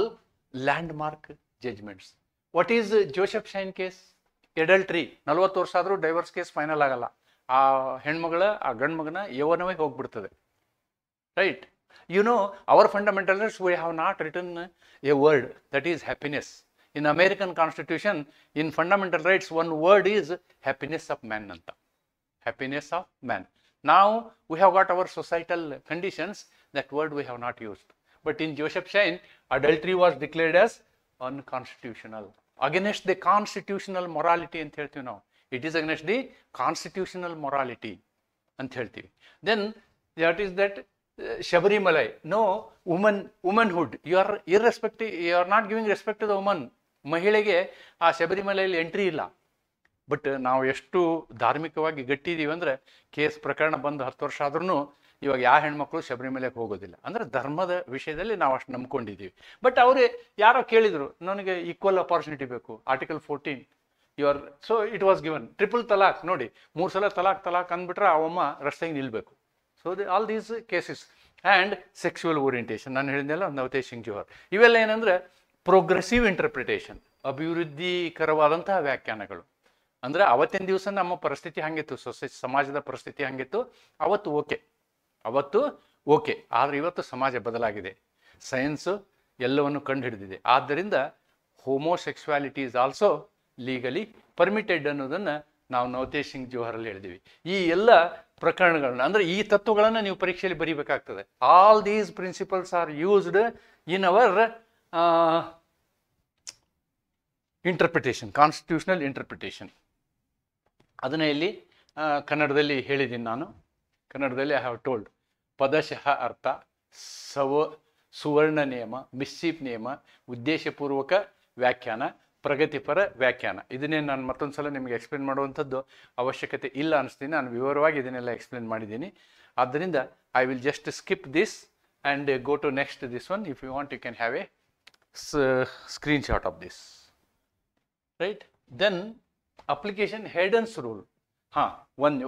landmark judgments. What is Joseph Shine case? Adultery. 40 ವರ್ಷ ಆದರೂ divorce case final ಆಗಲ್ಲ. ಆ ಹೆಣ್ಮಗಳ ಆ ಗಂಡು ಮಗನ ಯೌವನವೇ ಹೋಗ್ಬಿಡ್ತದೆ. Right. You know, our fundamentalist we have not written a word that is happiness. In American constitution, in fundamental rights, one word is happiness of man ಅಂತ. Happiness of man. Now we have got our societal conditions, that word we have not used. But in Joseph Shine, adultery was declared as unconstitutional, against the constitutional morality ಅಂತ ಹೇಳ್ತೀವಿ ನಾವು. It is against the constitutional morality ಅಂತ ಹೇಳ್ತೀವಿ. Then that is that Shabarimalai, no, womanhood, you are irrespective, you are not giving respect to the woman. ಮಹಿಳೆಗೆ ಆ ಶಬರಿಮಲೆಯಲ್ಲಿ entry ಇಲ್ಲ. But ನಾವು ಎಷ್ಟು ಧಾರ್ಮಿಕವಾಗಿ ಗಟ್ಟಿದ್ದೀವಿ ಅಂದರೆ ಕೇಸ್ ಪ್ರಕರಣ ಬಂದು 10 ವರ್ಷ ಆದ್ರೂ ಇವಾಗ ಯಾವ ಹೆಣ್ಮಕ್ಳು ಶಬರಿಮಲೆಗೆ ಹೋಗೋದಿಲ್ಲ. ಅಂದರೆ ಧರ್ಮದ ವಿಷಯದಲ್ಲಿ ನಾವು ಅಷ್ಟು ನಂಬ್ಕೊಂಡಿದ್ದೀವಿ. ಬಟ್ ಅವರೇ ಯಾರೋ ಕೇಳಿದರು, ನನಗೆ ಈಕ್ವಲ್ ಅಪಾರ್ಚುನಿಟಿ ಬೇಕು, article 14 your, so it was given. Triple talaq ನೋಡಿ, 3 ಸಲ ತಲಾಕ್ ಅಂದ್ಬಿಟ್ರೆ ಅವಮ್ಮ ರಸ್ತೆಗೆ ನಿಲ್ಲಬೇಕು. So all these cases and sexual orientation ನಾನು ಹೇಳಿದ್ನೆಲ್ಲ ನವತೇಜ್ ಸಿಂಗ್ ಜೋಹರ್. ಇವೆಲ್ಲ ಏನಂದರೆ ಪ್ರೋಗ್ರೆಸಿವ್ ಇಂಟರ್ಪ್ರಿಟೇಷನ್, ಅಭಿವೃದ್ಧಿಕರವಾದಂತಹ ವ್ಯಾಖ್ಯಾನಗಳು. ಅಂದರೆ ಅವತ್ತಿನ ದಿವಸ ನಮ್ಮ ಪರಿಸ್ಥಿತಿ ಹಂಗಿತ್ತು, ಸಮಾಜದ ಪರಿಸ್ಥಿತಿ ಹಂಗಿತ್ತು, ಅವತ್ತು ಓಕೆ. ಆದರೆ ಇವತ್ತು ಸಮಾಜ ಬದಲಾಗಿದೆ, ಸೈನ್ಸು ಎಲ್ಲವನ್ನು ಕಂಡು ಹಿಡಿದಿದೆ. ಆದ್ದರಿಂದ ಹೋಮೋಸೆಕ್ಸುವಾಲಿಟಿ ಈಸ್ ಆಲ್ಸೋ ಲೀಗಲಿ ಪರ್ಮಿಟೆಡ್ ಅನ್ನೋದನ್ನು ನಾವು ನವತೇಜ್ ಸಿಂಗ್ ಜೋಹರಲ್ಲಿ ಹೇಳಿದ್ದೀವಿ. ಈ ಎಲ್ಲ ಪ್ರಕರಣಗಳನ್ನ, ಅಂದರೆ ಈ ತತ್ವಗಳನ್ನು ನೀವು ಪರೀಕ್ಷೆಯಲ್ಲಿ ಬರೀಬೇಕಾಗ್ತದೆ. All these principles are used in our interpretation, constitutional interpretation. ಅದನ್ನೇ ಇಲ್ಲಿ ಕನ್ನಡದಲ್ಲಿ ಹೇಳಿದ್ದೀನಿ ನಾನು. ಕನ್ನಡದಲ್ಲಿ ಐ ಹ್ಯಾವ್ ಟೋಲ್ಡ್ ಪದಶಃ ಅರ್ಥ, ಸುವರ್ಣ ನಿಯಮ, ಮಿಸ್ಚೀಫ್ ನಿಯಮ, ಉದ್ದೇಶಪೂರ್ವಕ ವ್ಯಾಖ್ಯಾನ, ಪ್ರಗತಿಪರ ವ್ಯಾಖ್ಯಾನ. ಇದನ್ನೇ ನಾನು ಮತ್ತೊಂದು ಸಲ ನಿಮಗೆ ಎಕ್ಸ್ಪ್ಲೇನ್ ಮಾಡುವಂಥದ್ದು ಅವಶ್ಯಕತೆ ಇಲ್ಲ ಅನಿಸ್ತೀನಿ. ನಾನು ವಿವರವಾಗಿ ಇದನ್ನೆಲ್ಲ ಎಕ್ಸ್ಪ್ಲೇನ್ ಮಾಡಿದ್ದೀನಿ. ಆದ್ದರಿಂದ I will just skip this and go to next this one. If you want you can have a screenshot of this, right? Then application Heydon's rule.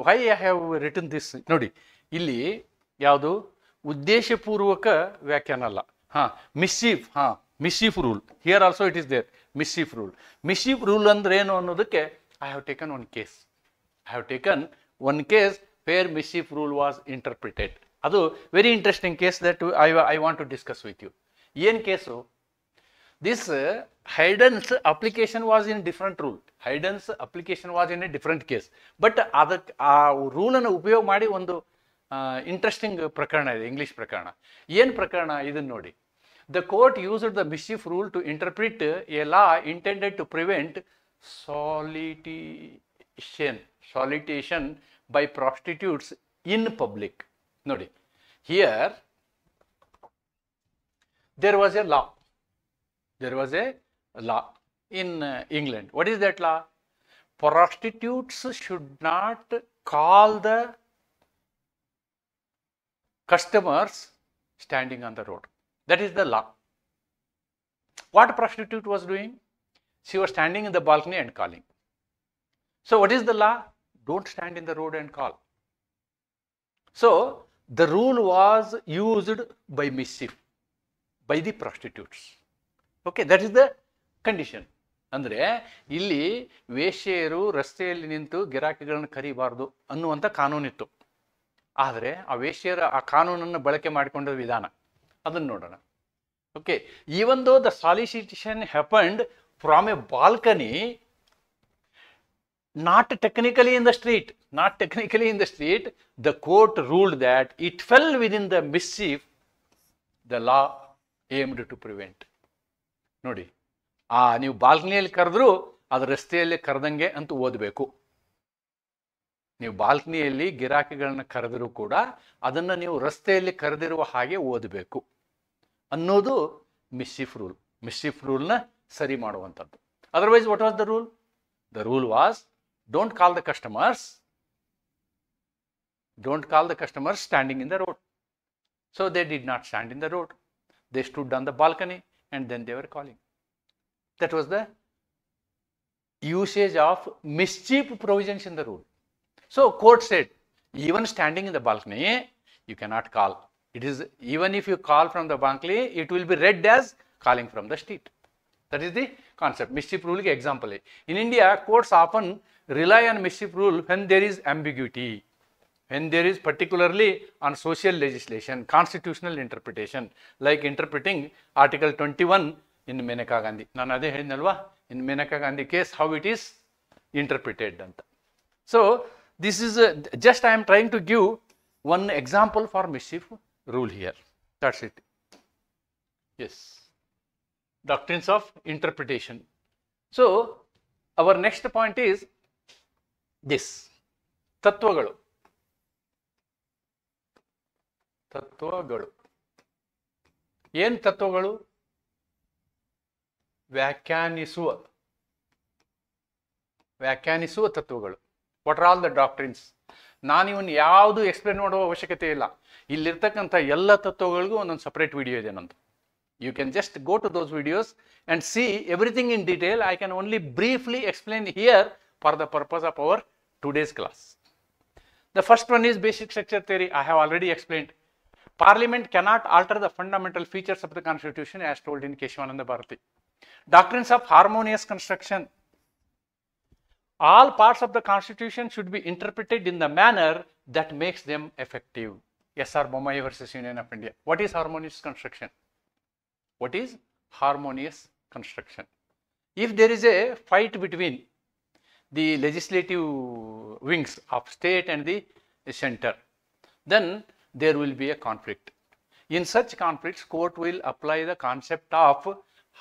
Why I have written this ನೋಡಿ, ಇಲ್ಲಿ ಯಾವುದು ಉದ್ದೇಶಪೂರ್ವಕ ವ್ಯಾಖ್ಯಾನ ಅಲ್ಲ. Mischief rule, here also it is there, mischief rule. Mischief rule ಅಂದ್ರೆ ಏನು ಅನ್ನೋದಕ್ಕೆ I have taken one case where mischief rule was interpreted. ಅದು very interesting case that I want to discuss with you. ಏನು case? This Haydn's application was in different rule. Haydn's application was in a different case. But ಅದಕ್ಕೆ ಆ ರೂಲನ್ನು ಉಪಯೋಗ ಮಾಡಿ ಒಂದು interesting ಪ್ರಕರಣ ಇದೆ, English ಪ್ರಕರಣ. ಏನು ಪ್ರಕರಣ ಇದನ್ನು ನೋಡಿ. The court used the mischief rule to interpret a law intended to prevent solicitation by prostitutes in public. ನೋಡಿ, here there was a law. There was a law in England. What is that law? Prostitutes should not call the customers standing on the road. That is the law. What prostitute was doing? She was standing in the balcony and calling. So what is the law? Don't stand in the road and call. So the rule was used by mischief, by the prostitutes. Okay, that is the condition. ಅಂದರೆ ಇಲ್ಲಿ ವೇಶ್ಯೆಯರು ರಸ್ತೆಯಲ್ಲಿ ನಿಂತು ಗಿರಾಕಿಗಳನ್ನು ಕರೀಬಾರ್ದು ಅನ್ನುವಂಥ ಕಾನೂನಿತ್ತು. ಆದರೆ ಆ ವೇಶ್ಯೆಯರ ಆ ಕಾನೂನನ್ನು ಬಳಕೆ ಮಾಡಿಕೊಂಡ ವಿಧಾನ ಅದನ್ನು ನೋಡೋಣ. Okay, even though the solicitation happened from a balcony, not technically in the street, the court ruled that it fell within the mischief the law aimed to prevent. ನೋಡಿ, ನೀವು ಬಾಲ್ಕನಿಯಲ್ಲಿ ಕರೆದ್ರೂ ಅದು ರಸ್ತೆಯಲ್ಲಿ ಕರೆದಂಗೆ ಅಂತ ಓದಬೇಕು. ನೀವು ಬಾಲ್ಕನಿಯಲ್ಲಿ ಗಿರಾಕಿಗಳನ್ನ ಕರೆದರೂ ಕೂಡ ಅದನ್ನು ನೀವು ರಸ್ತೆಯಲ್ಲಿ ಕರೆದಿರುವ ಹಾಗೆ ಓದಬೇಕು ಅನ್ನೋದು ಮಿಸ್ಚೀಫ್ ರೂಲ್ನ ಸರಿ ಮಾಡುವಂಥದ್ದು. Otherwise what was the rule? The rule was don't call the customers standing in the road. So they did not stand in the road. They stood on the balcony and then they were calling. That was the usage of mischief provisions in the rule. So court said, even standing in the balcony, you cannot call. It is, even if you call from the balcony, it will be read as calling from the street. That is the concept. Mischief rule ke example hai. In India, courts often rely on mischief rule when there is ambiguity, when there is particularly on social legislation, constitutional interpretation, like interpreting Article 21 in Menaka Gandhi. Nanu ade helidnalva, in Menaka Gandhi case how it is interpreted anta. So this is just I am trying to give one example for mischief rule here. That's it. Yes. Doctrines of interpretation. So our next point is this, ತತ್ವಗಳು. ಏನು ತತ್ವಗಳು? ವ್ಯಾಖ್ಯಾನಿಸುವ ತತ್ವಗಳು. What are all the doctrines? ನಾನು ಇವನ್ ಯಾವುದು explain ಮಾಡುವ ಅವಶ್ಯಕತೆ ಇಲ್ಲ. ಇಲ್ಲಿರ್ತಕ್ಕಂಥ ಎಲ್ಲ ತತ್ವಗಳಿಗೂ ಒಂದೊಂದು ಸಪ್ರೇಟ್ ವಿಡಿಯೋ ಇದೆ ನಂದು. You can just go to those videos and see everything in detail. I can only briefly explain here for the purpose of our today's class. The first one is basic structure theory. I have already explained. Parliament cannot alter the fundamental features of the constitution as told in Keshavananda Bharati. Doctrines of harmonious construction. All parts of the constitution should be interpreted in the manner that makes them effective. S.R. Bommai versus Union of India. What is harmonious construction? What is harmonious construction? If there is a fight between the legislative wings of state and the center, then there will be a conflict. In such conflicts, court will apply the concept of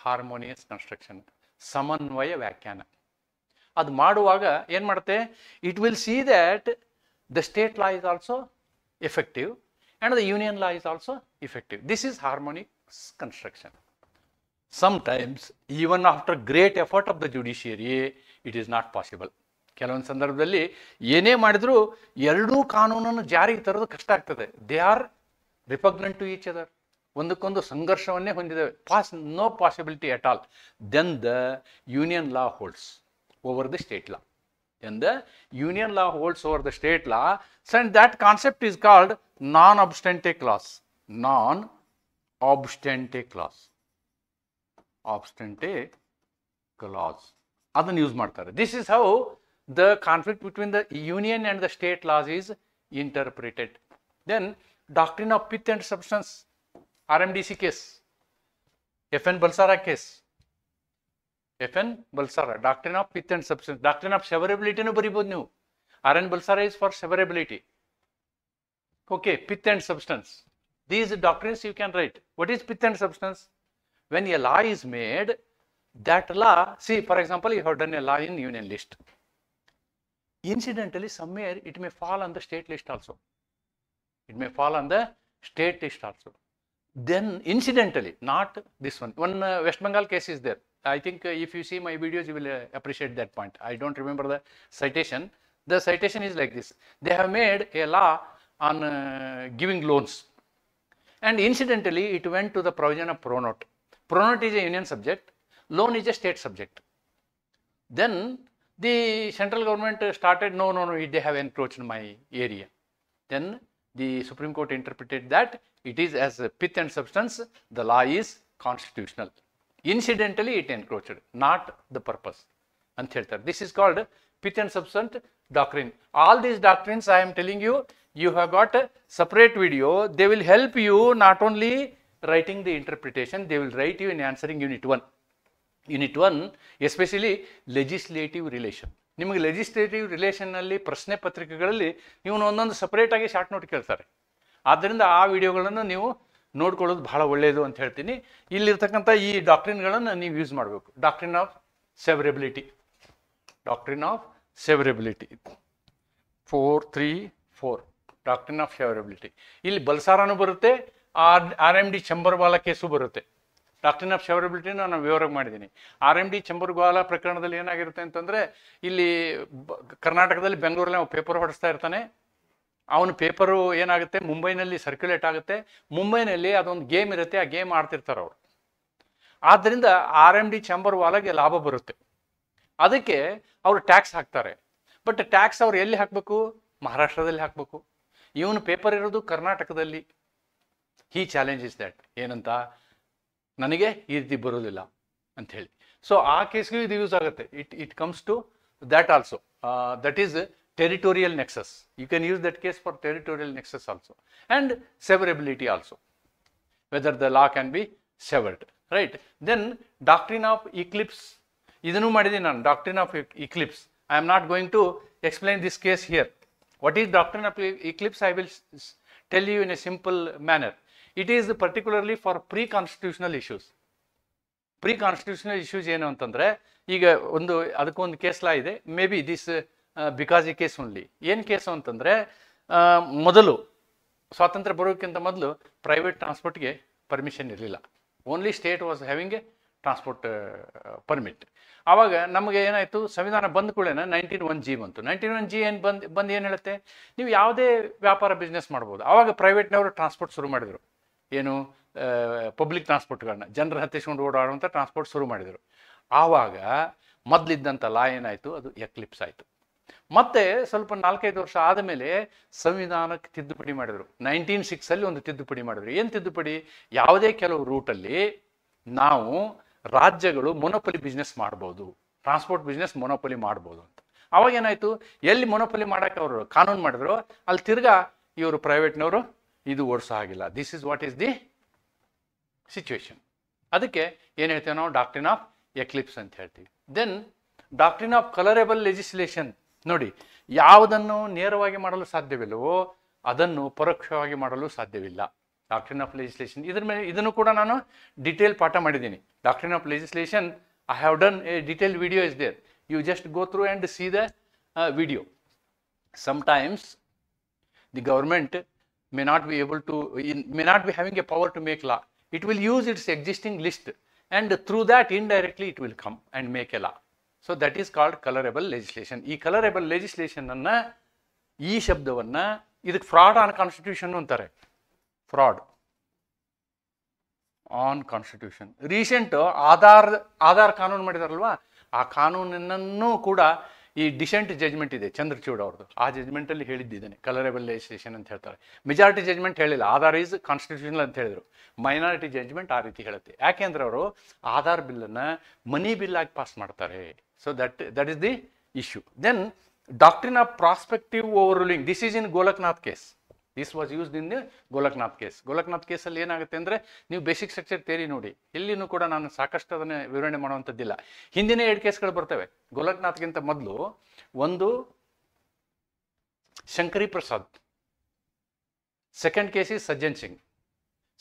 harmonious construction, samanvaya ವ್ಯಾಖ್ಯಾನ. ಅದು ಮಾಡುವಾಗ ಏನು ಮಾಡುತ್ತೆ? It will see that the state law is also effective and the union law is also effective. This is harmonic construction. Sometimes even after great effort of the judiciary it is not possible. ಕೆಲವೊಂದು ಸಂದರ್ಭದಲ್ಲಿ ಏನೇ ಮಾಡಿದ್ರು ಎರಡೂ ಕಾನೂನನ್ನು ಜಾರಿಗೆ ತರೋದು ಕಷ್ಟ ಆಗ್ತದೆ. They are repugnant to each other. ಒಂದಕ್ಕೊಂದು ಸಂಘರ್ಷವನ್ನೇ ಹೊಂದಿದೆ. No possibility at all. Then the union law holds over the state law. Then the union law holds over the state law, and that concept is called non-obstante clause. Non-obstante clause. Obstante clause. ಅದನ್ನು use ಮಾಡ್ತಾರೆ. This is how the conflict between the union and the state laws is interpreted. Then doctrine of pith and substance. RMDC case. FN Balsara case. FN Balsara, doctrine of pith and substance. Doctrine of severability nu ಬರಿಬಹುದು ನೀವು. RN Balsara is for severability. Okay, pith and substance. These doctrines you can write. What is pith and substance? When a law is made, that law, see for example, you have done a law in union list. Incidentally, somewhere it may fall on the state list also. It may fall on the state list also. Then incidentally, not this one. One West Bengal case is there. I think if you see my videos, you will appreciate that point. I don't remember the citation. The citation is like this. They have made a law on giving loans. And incidentally, it went to the provision of pronote. Pronote is a union subject. Loan is a state subject. Then the central government started, no, they have encroached my area. Then the Supreme Court interpreted that it is as a pith and substance, the law is constitutional. Incidentally, it encroached, not the purpose. This is called pith and substance doctrine. All these doctrines I am telling you, you have got a separate video. They will help you not only writing the interpretation, they will write you in answering unit 1. Unit 1, especially legislative relation. ನಿಮಗೆ legislative ರಿಲೇಷನ್ನಲ್ಲಿ ಪ್ರಶ್ನೆ ಪತ್ರಿಕೆಗಳಲ್ಲಿ ಇವನು ಒಂದೊಂದು ಸಪ್ರೇಟಾಗಿ short note ಕೇಳ್ತಾರೆ. ಆದ್ದರಿಂದ ಆ ವಿಡಿಯೋಗಳನ್ನು ನೀವು ನೋಡ್ಕೊಳ್ಳೋದು ಬಹಳ ಒಳ್ಳೆಯದು ಅಂತ ಹೇಳ್ತೀನಿ. ಇಲ್ಲಿರ್ತಕ್ಕಂಥ ಈ ಡಾಕ್ಟ್ರಿನ್ಗಳನ್ನು ನೀವು ಯೂಸ್ ಮಾಡಬೇಕು. Doctrine of ಸೆವರಬಿಲಿಟಿ. Doctrine of ಸೆವರಬಿಲಿಟಿ 434. Doctrine of ಸೆವರಬಿಲಿಟಿ. ಇಲ್ಲಿ ಬಲ್ಸಾರಾನು ಬರುತ್ತೆ, RMD ಚಂಬರ್ವಾಲಾ ಕೇಸು ಬರುತ್ತೆ. ಡಾಕ್ಟ್ರಿನ್ ಆಫ್ ಸೆವರಬಿಲಿಟಿನ ನಾನು ವಿವರ ಮಾಡಿದ್ದೀನಿ. RMD ಚಂಬರ್ವಾಲಾ ಪ್ರಕರಣದಲ್ಲಿ ಏನಾಗಿರುತ್ತೆ ಅಂತಂದರೆ, ಇಲ್ಲಿ ಕರ್ನಾಟಕದಲ್ಲಿ ಬೆಂಗಳೂರಲ್ಲಿ ನಾವು ಪೇಪರ್ ಹೊಡಿಸ್ತಾ ಇರ್ತಾನೆ. ಅವನ ಪೇಪರು ಏನಾಗುತ್ತೆ, ಮುಂಬೈನಲ್ಲಿ ಸರ್ಕ್ಯುಲೇಟ್ ಆಗುತ್ತೆ. ಮುಂಬೈನಲ್ಲಿ ಅದೊಂದು ಗೇಮ್ ಇರುತ್ತೆ, ಆ ಗೇಮ್ ಆಡ್ತಿರ್ತಾರೆ ಅವರು. ಆದ್ದರಿಂದ RMD ಚಂಬರ್ವಾಲಾಗೆ ಲಾಭ ಬರುತ್ತೆ. ಅದಕ್ಕೆ ಅವರು ಟ್ಯಾಕ್ಸ್ ಹಾಕ್ತಾರೆ. ಬಟ್ ಟ್ಯಾಕ್ಸ್ ಅವ್ರು ಎಲ್ಲಿ ಹಾಕಬೇಕು? ಮಹಾರಾಷ್ಟ್ರದಲ್ಲಿ ಹಾಕಬೇಕು. ಇವನು ಪೇಪರ್ ಇರೋದು ಕರ್ನಾಟಕದಲ್ಲಿ. ಹಿ ಚಾಲೆಂಜ್ ಇಸ್ ದ್ಯಾಟ್. ಏನಂತ, ನನಗೆ ಈ ರೀತಿ ಬರೋದಿಲ್ಲ ಅಂಥೇಳಿ. ಸೊ ಆ ಕೇಸ್ಗೂ ಇದು ಯೂಸ್ ಆಗುತ್ತೆ. It comes to that also. That is territorial nexus. You can use that case for territorial nexus also, and severability also, whether the law can be severed, right? Then doctrine of eclipse. Idanu madidini nanu, doctrine of eclipse. I am not going to explain this case here. What is doctrine of eclipse? I will tell you in a simple manner. It is particularly for pre-constitutional issues. Pre-constitutional issues ಏನು ಅಂತಂದರೆ, ಈಗ ಅದಕ್ಕೊಂದು case law ಇದೆ. May be this because ಈ case only. ಏನು case ಅಂತಂದರೆ, ಮೊದಲು ಸ್ವಾತಂತ್ರ್ಯ ಬರೋಕ್ಕಿಂತ ಮೊದಲು ಪ್ರೈವೇಟ್ ಟ್ರಾನ್ಸ್ಪೋರ್ಟ್ಗೆ ಪರ್ಮಿಷನ್ ಇರಲಿಲ್ಲ. Only state was having A transport permit. ಆವಾಗ ನಮಗೆ ಏನಾಯಿತು, ಸಂವಿಧಾನ ಬಂದ ಕೂಡಲೇ 19(1) ಬಂತು. 19(1) ಏನು ಬಂದು ಏನು ಹೇಳುತ್ತೆ, ನೀವು ಯಾವುದೇ ವ್ಯಾಪಾರ ಬಿಸ್ನೆಸ್ ಮಾಡ್ಬೋದು. ಆವಾಗ ಪ್ರೈವೇಟ್ನವರು ಟ್ರಾನ್ಸ್ಪೋರ್ಟ್ ಶುರು ಮಾಡಿದರು. ಏನು, ಪಬ್ಲಿಕ್ ಟ್ರಾನ್ಸ್ಪೋರ್ಟ್ಗಳನ್ನ, ಜನರ ಹತ್ತಿಸ್ಕೊಂಡು ಓಡಾಡುವಂಥ ಟ್ರಾನ್ಸ್ಪೋರ್ಟ್ ಶುರು ಮಾಡಿದರು. ಆವಾಗ ಮೊದಲಿದ್ದಂಥ ಲಾ ಏನಾಯಿತು, ಅದು ಎಕ್ಲಿಪ್ಸ್ ಆಯಿತು. ಮತ್ತೆ ಸ್ವಲ್ಪ 4-5 ವರ್ಷ ಆದಮೇಲೆ ಸಂವಿಧಾನಕ್ಕೆ ತಿದ್ದುಪಡಿ ಮಾಡಿದರು. 1906 ಒಂದು ತಿದ್ದುಪಡಿ ಮಾಡಿದ್ರು. ಏನು ತಿದ್ದುಪಡಿ, ಯಾವುದೇ ಕೆಲವು ರೂಟಲ್ಲಿ ನಾವು ರಾಜ್ಯಗಳು ಮೊನೊಪೊಲಿ ಬಿಸ್ನೆಸ್ ಮಾಡ್ಬೋದು, ಟ್ರಾನ್ಸ್ಪೋರ್ಟ್ ಬಿಸ್ನೆಸ್ ಮೊನೊಪೊಲಿ ಮಾಡ್ಬೋದು ಅಂತ. ಅವಾಗ ಏನಾಯಿತು, ಎಲ್ಲಿ ಮೊನೊಪೊಲಿ ಮಾಡೋಕ್ಕೆ ಅವರು ಕಾನೂನು ಮಾಡಿದ್ರು, ಅಲ್ಲಿ ತಿರ್ಗಾ ಇವರು ಪ್ರೈವೇಟ್ನವರು ಇದು ಓಡಿಸೋ ಹಾಗಿಲ್ಲ. This is what is the situation. ಅದಕ್ಕೆ ಏನು ಹೇಳ್ತೇವೆ ನಾವು, ಡಾಕ್ಟ್ರಿನ್ ಆಫ್ ಎಕ್ಲಿಪ್ಸ್ ಅಂತ ಹೇಳ್ತೀವಿ. Then doctrine of colourable legislation. ನೋಡಿ, ಯಾವುದನ್ನು ನೇರವಾಗಿ ಮಾಡಲು ಸಾಧ್ಯವಿಲ್ಲವೋ ಅದನ್ನು ಪರೋಕ್ಷವಾಗಿ ಮಾಡಲು ಸಾಧ್ಯವಿಲ್ಲ. ಡಾಕ್ಟ್ರಿನ್ ಆಫ್ ಲೆಜಿಸ್ಲೇಷನ್, ಇದ್ರ ಮೇಲೆ ಇದನ್ನು ಕೂಡ ನಾನು ಡಿಟೇಲ್ ಪಾಠ ಮಾಡಿದ್ದೀನಿ. Doctrine of legislation I have done a detail video is there. You just go through and see the video. Sometimes the government may not be able to, may not be having a power to make law. It will use its existing list, and through that indirectly it will come and make a law. So that is called colorable legislation. ಈ colorable legislation ಅನ್ನ, ಈ ಶಬ್ದವನ್ನ, ಇದಕ್ಕೆ fraud on constitution ಅಂತಾರೆ. Fraud on constitution. Recent Aadhaar ಕಾನೂನು ಮಾಡಿದಾರಲ್ವಾ, ಆ ಕಾನೂನನ್ನು ಕೂಡ ಈ ಡಿಸೆಂಟ್ ಜಜ್ಮೆಂಟ್ ಇದೆ ಚಂದ್ರಚೂಡ್ ಅವ್ರದ್ದು, ಆ ಜಜ್ಮೆಂಟಲ್ಲಿ ಹೇಳಿದ್ದೇನೆ ಕಲರೇಬಲ್ ಲೆಜಿಸ್ಲೇಷನ್ ಅಂತ ಹೇಳ್ತಾರೆ. ಮೆಜಾರಿಟಿ ಜಜ್ಮೆಂಟ್ ಹೇಳಿಲ್ಲ, ಆಧಾರ್ ಈಸ್ ಕಾನ್ಸ್ಟಿಟ್ಯೂಷನಲ್ ಅಂತ ಹೇಳಿದರು. ಮೈನಾರಿಟಿ ಜಜ್ಮೆಂಟ್ ಆ ರೀತಿ ಹೇಳುತ್ತೆ. ಯಾಕೆಂದ್ರೆ ಅವರು ಆಧಾರ್ ಬಿಲ್ಲನ್ನು ಮನಿ ಬಿಲ್ ಆಗಿ ಪಾಸ್ ಮಾಡ್ತಾರೆ. So that is the issue. Then doctrine of prospective overruling. This is in Golaknath case. This was used in the Golaknath case. Golaknath ಕೇಸಲ್ಲಿ ಏನಾಗುತ್ತೆ ಅಂದರೆ, ನೀವು ಬೇಸಿಕ್ ಸ್ಟ್ರಕ್ಚರ್ ಥಿಯರಿ ನೋಡಿ, ಎಲ್ಲಿನೂ ಕೂಡ ನಾನು ಸಾಕಷ್ಟು ಅದನ್ನು ವಿವರಣೆ ಮಾಡುವಂಥದ್ದಿಲ್ಲ. ಹಿಂದಿನ 2 ಕೇಸ್ಗಳು ಬರ್ತವೆ. ಗೋಲಕ್ನಾಥ್ಗಿಂತ ಮೊದಲು ಒಂದು Shankari Prasad, second case is Sajjan Singh.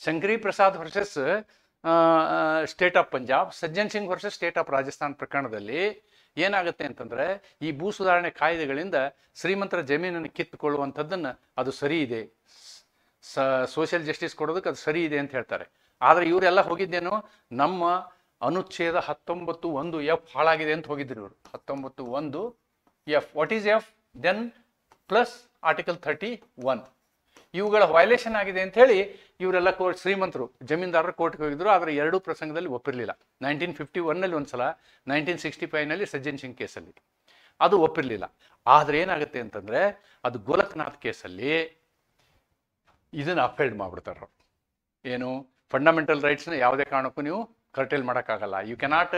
Shankari Prasad versus state of Punjab, Sajjan Singh versus state of Rajasthan ಪ್ರಕರಣದಲ್ಲಿ ಏನಾಗುತ್ತೆ ಅಂತಂದರೆ, ಈ ಭೂ ಸುಧಾರಣೆ ಕಾಯ್ದೆಗಳಿಂದ ಶ್ರೀಮಂತರ ಜಮೀನನ್ನು ಕಿತ್ತುಕೊಳ್ಳುವಂಥದ್ದನ್ನು ಅದು ಸರಿ ಇದೆ, ಸೋಷಿಯಲ್ ಜಸ್ಟಿಸ್ ಕೊಡೋದಕ್ಕೆ ಅದು ಸರಿ ಇದೆ ಅಂತ ಹೇಳ್ತಾರೆ. ಆದರೆ ಇವರೆಲ್ಲ ಹೋಗಿದ್ದೇನು, ನಮ್ಮ ಅನುಚ್ಛೇದ 19(1) ಹಾಳಾಗಿದೆ ಅಂತ ಹೋಗಿದ್ರು ಇವರು. 19(1) what is F, then plus article 31, ಇವುಗಳ ವೈಲೇಷನ್ ಆಗಿದೆ ಅಂತ ಹೇಳಿ ಇವರೆಲ್ಲ ಶ್ರೀಮಂತರು ಜಮೀನ್ದಾರರು ಕೋರ್ಟ್ಗೆ ಹೋಗಿದ್ರು. ಆದರೆ 2 ಪ್ರಸಂಗದಲ್ಲಿ ಒಪ್ಪಿರಲಿಲ್ಲ. 1951 ಒಂದು ಸಲ, 1965 ಸಜ್ಜನ್ ಸಿಂಗ್ ಕೇಸಲ್ಲಿ ಅದು ಒಪ್ಪಿರಲಿಲ್ಲ. ಆದರೆ ಏನಾಗುತ್ತೆ ಅಂತಂದರೆ, ಅದು ಗೋಲಕ್ನಾಥ್ ಕೇಸಲ್ಲಿ ಇದನ್ನು ಅಫೆಲ್ಡ್ ಮಾಡಿಬಿಡ್ತಾರೆ. ಏನು, ಫಂಡಮೆಂಟಲ್ ರೈಟ್ಸ್ನ ಯಾವುದೇ ಕಾರಣಕ್ಕೂ ನೀವು ಕರ್ಟೇಲ್ ಮಾಡೋಕ್ಕಾಗಲ್ಲ. You cannot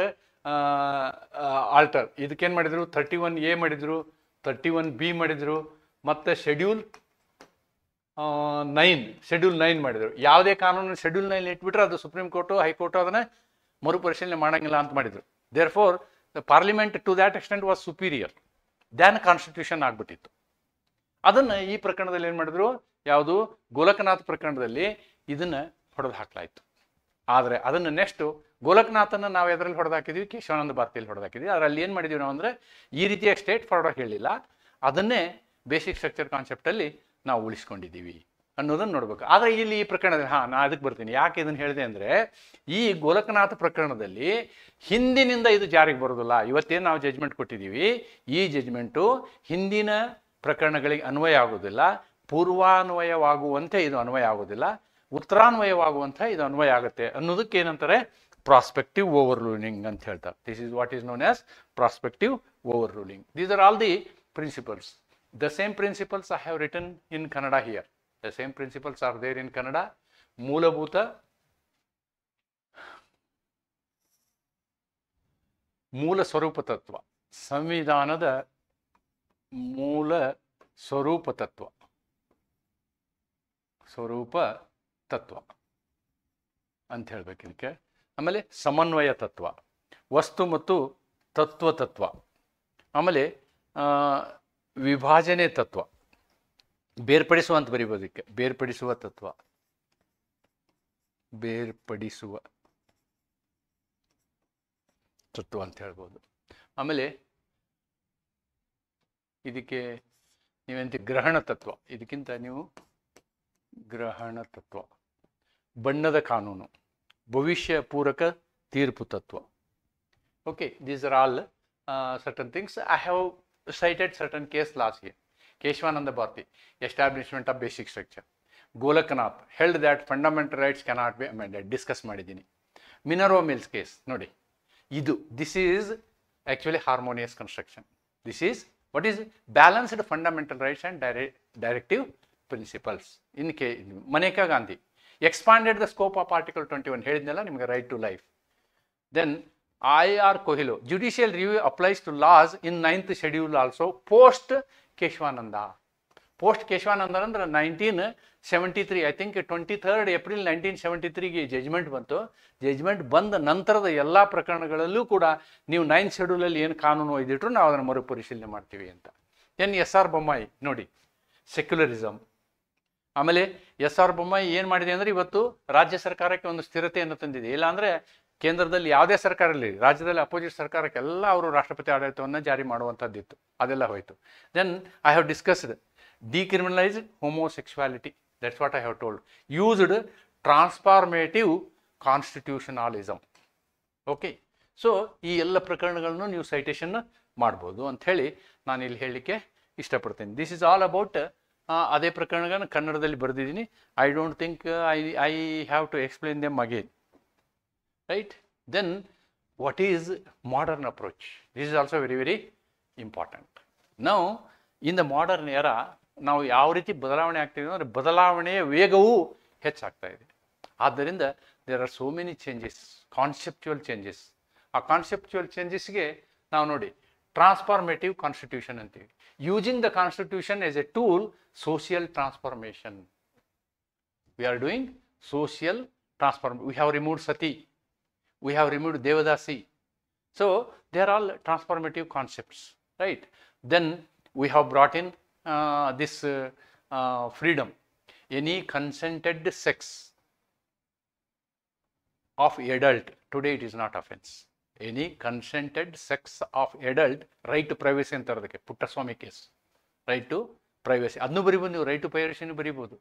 alter. ಇದಕ್ಕೇನು ಮಾಡಿದರು, 31A ಮಾಡಿದರು, 31B ಮಾಡಿದರು, ಮತ್ತು ಶೆಡ್ಯೂಲ್ 9 ಮಾಡಿದರು. ಯಾವುದೇ ಕಾನೂನು ಶೆಡ್ಯೂಲ್ 9 ಇಟ್ಬಿಟ್ರೆ ಅದು ಸುಪ್ರೀಂ ಕೋರ್ಟು ಹೈಕೋರ್ಟು ಅದನ್ನು ಮರುಪರಿಶೀಲನೆ ಮಾಡೋಂಗಿಲ್ಲ ಅಂತ ಮಾಡಿದರು. Therefore the parliament to that extent was superior than constitution ಆಗಿಬಿಟ್ಟಿತ್ತು. ಅದನ್ನು ಈ ಪ್ರಕರಣದಲ್ಲಿ ಏನು ಮಾಡಿದ್ರು, ಯಾವುದು ಗೋಲಕ್ನಾಥ್ ಪ್ರಕರಣದಲ್ಲಿ ಇದನ್ನು ಹೊಡೆದು ಹಾಕಲಾಯಿತು. ಆದರೆ ಅದನ್ನು ನೆಕ್ಸ್ಟು ಗೋಲಕ್ನಾಥನ್ನು ನಾವು ಎದರಲ್ಲಿ ಹೊಡೆದು ಹಾಕಿದ್ವಿ, ಕೇಶವಾನಂದ ಭಾರತಿಯಲ್ಲಿ ಹೊಡೆದು ಹಾಕಿದ್ವಿ. ಅದರಲ್ಲಿ ಏನು ಮಾಡಿದ್ವಿ ನಾವು ಅಂದರೆ, ಈ ರೀತಿಯ ಸ್ಟೇಟ್ ಫಾರ್ವರ್ಡ್ ಹೇಳಿಲ್ಲ, ಅದನ್ನೇ ಬೇಸಿಕ್ ಸ್ಟ್ರಕ್ಚರ್ ಕಾನ್ಸೆಪ್ಟಲ್ಲಿ ನಾವು ಉಳಿಸ್ಕೊಂಡಿದ್ದೀವಿ ಅನ್ನೋದನ್ನು ನೋಡ್ಬೇಕು. ಆದರೆ ಇಲ್ಲಿ ಈ ಪ್ರಕರಣದಲ್ಲಿ ನಾನು ಅದಕ್ಕೆ ಬರ್ತೀನಿ. ಯಾಕೆ ಇದನ್ನು ಹೇಳಿದೆ ಅಂದರೆ, ಈ ಗೋಲಕ್ನಾಥ್ ಪ್ರಕರಣದಲ್ಲಿ ಹಿಂದಿನಿಂದ ಇದು ಜಾರಿಗೆ ಬರೋದಿಲ್ಲ. ಇವತ್ತೇನು ನಾವು ಜಜ್ಮೆಂಟ್ ಕೊಟ್ಟಿದ್ದೀವಿ, ಈ ಜಜ್ಮೆಂಟು ಹಿಂದಿನ ಪ್ರಕರಣಗಳಿಗೆ ಅನ್ವಯ ಆಗೋದಿಲ್ಲ, ಪೂರ್ವಾನ್ವಯವಾಗುವಂತೆ ಇದು ಅನ್ವಯ ಆಗೋದಿಲ್ಲ, ಉತ್ತರಾನ್ವಯವಾಗುವಂಥ ಇದು ಅನ್ವಯ ಆಗುತ್ತೆ ಅನ್ನೋದಕ್ಕೆ ಏನಂತಾರೆ, ಪ್ರಾಸ್ಪೆಕ್ಟಿವ್ ಓವರ್ ರೂಲಿಂಗ್ ಅಂತ ಹೇಳ್ತಾರೆ. This is what is known as prospective over ruling. These are all the principles. The same principles I have written in Kannada here. The same principles are there in Kannada. ಮೂಲಭೂತ ಮೂಲ ಸ್ವರೂಪ ತತ್ವ, ಸಂವಿಧಾನದ ಮೂಲ ಸ್ವರೂಪ ತತ್ವ ಅಂತ ಹೇಳ್ಬೇಕು ಇದಕ್ಕೆ. ಆಮೇಲೆ ಸಮನ್ವಯ ತತ್ವ, ವಸ್ತು ಮತ್ತು ತತ್ವ, ಆಮೇಲೆ ವಿಭಾಜನೆ ತತ್ವ, ಬೇರ್ಪಡಿಸುವ ಅಂತ ಬರೀಬೋದಕ್ಕೆ, ಬೇರ್ಪಡಿಸುವ ತತ್ವ ಅಂತ ಹೇಳ್ಬೋದು. ಆಮೇಲೆ ಇದಕ್ಕೆ ನೀವೆಂತ ಗ್ರಹಣ ತತ್ವ, ಇದಕ್ಕಿಂತ ನೀವು ಗ್ರಹಣ ತತ್ವ, ಬಣ್ಣದ ಕಾನೂನು, ಭವಿಷ್ಯ ಪೂರಕ ತೀರ್ಪು ತತ್ವ. Okay, these are all certain things. I have cited certain case laws here. Keshwananda Bharti, establishment of basic structure. Golaknath held that fundamental rights cannot be amended. Discuss ಮಾಡಿದ್ದೀನಿ. Minerva Mills case ನೋಡಿ, ಇದು this is actually harmonious construction. This is what is balanced fundamental rights and directive principles. In Maneka Gandhi expanded the scope of Article 21. ಹೇಳಿದ್ನಲ್ಲ ನಿಮಗೆ right to life. Then I.R. Kohilo, judicial review applies to laws in 9th schedule also post Keshwananda. Post Keshwananda ಅಂದ್ರೆ 1973, I think 23rd April 1973ಗೆ judgment ಬಂತು. Judgment ಬಂದ ನಂತರದ ಎಲ್ಲ ಪ್ರಕರಣಗಳಲ್ಲೂ ಕೂಡ ನೀವು 9th ಶೆಡ್ಯೂಲಲ್ಲಿ ಏನು ಕಾನೂನು ಒಯ್ದಿಟ್ರು ನಾವು ಅದನ್ನು ಮರುಪರಿಶೀಲನೆ ಮಾಡ್ತೀವಿ ಅಂತ. ಎಸ್ ಆರ್ ಬೊಮ್ಮಾಯಿ ನೋಡಿ, ಸೆಕ್ಯುಲರಿಸಮ್. ಆಮೇಲೆ ಎಸ್ ಆರ್ ಬೊಮ್ಮಾಯಿ ಏನು ಮಾಡಿದೆ ಅಂದರೆ ಇವತ್ತು ರಾಜ್ಯ ಸರ್ಕಾರಕ್ಕೆ ಒಂದು ಸ್ಥಿರತೆಯನ್ನು ತಂದಿದೆ. ಇಲ್ಲಾಂದರೆ ಕೇಂದ್ರದಲ್ಲಿ ಯಾವುದೇ ಸರ್ಕಾರ ಇರಲಿ, ರಾಜ್ಯದಲ್ಲಿ ಅಪೋಸಿಟ್ ಸರ್ಕಾರಕ್ಕೆಲ್ಲ ಅವರು ರಾಷ್ಟ್ರಪತಿ ಆಡಳಿತವನ್ನು ಜಾರಿ ಮಾಡುವಂಥದ್ದಿತ್ತು, ಅದೆಲ್ಲ ಹೋಯಿತು. Then I have discussed decriminalised homosexuality, that's what I have told. Used transformative constitutionalism. Okay, so ಈ ಎಲ್ಲ ಪ್ರಕರಣಗಳನ್ನು ನೀವು ಸೈಟೇಷನ್ ಮಾಡ್ಬೋದು ಅಂಥೇಳಿ ನಾನು ಇಲ್ಲಿ ಹೇಳಲಿಕ್ಕೆ ಇಷ್ಟಪಡ್ತೀನಿ. ದಿಸ್ ಇಸ್ ಆಲ್ ಅಬೌಟ್ ಅದೇ ಪ್ರಕರಣಗಳನ್ನು ಕನ್ನಡದಲ್ಲಿ ಬರೆದಿದ್ದೀನಿ. I don't think I have to explain them again. Right? Then what is modern approach? This is also very, very important. Now, in the modern era, ನಾವು ಯಾವ ರೀತಿ ಬದಲಾವಣೆ ಆಗ್ತಿದೆ ಅಂದರೆ ಬದಲಾವಣೆಯ ವೇಗವೂ ಹೆಚ್ಚಾಗ್ತಾ ಇದೆ. ಆದ್ದರಿಂದ there are so many changes, conceptual changes. ಆ ಕಾನ್ಸೆಪ್ಚುವಲ್ ಚೇಂಜಸ್ಗೆ ನಾವು ನೋಡಿ ಟ್ರಾನ್ಸ್ಫಾರ್ಮೇಟಿವ್ ಕಾನ್ಸ್ಟಿಟ್ಯೂಷನ್ ಅಂತೀವಿ. Using the constitution as a tool, social transformation. We are doing social transform. We have removed sati, we have removed Devadasi. So they are all transformative concepts, right? Then we have brought in this freedom. Any consented sex of adult, today it is not offense. Any consented sex of adult, right to privacy ಅಂತ ಇರೋದಕ್ಕೆ Puttaswamy case, right to privacy ಅದನ್ನು ಬರಿಬೋದು ನೀವು, right to ಪ್ರೈವಸಿನೂ ಬರಿಬೋದು.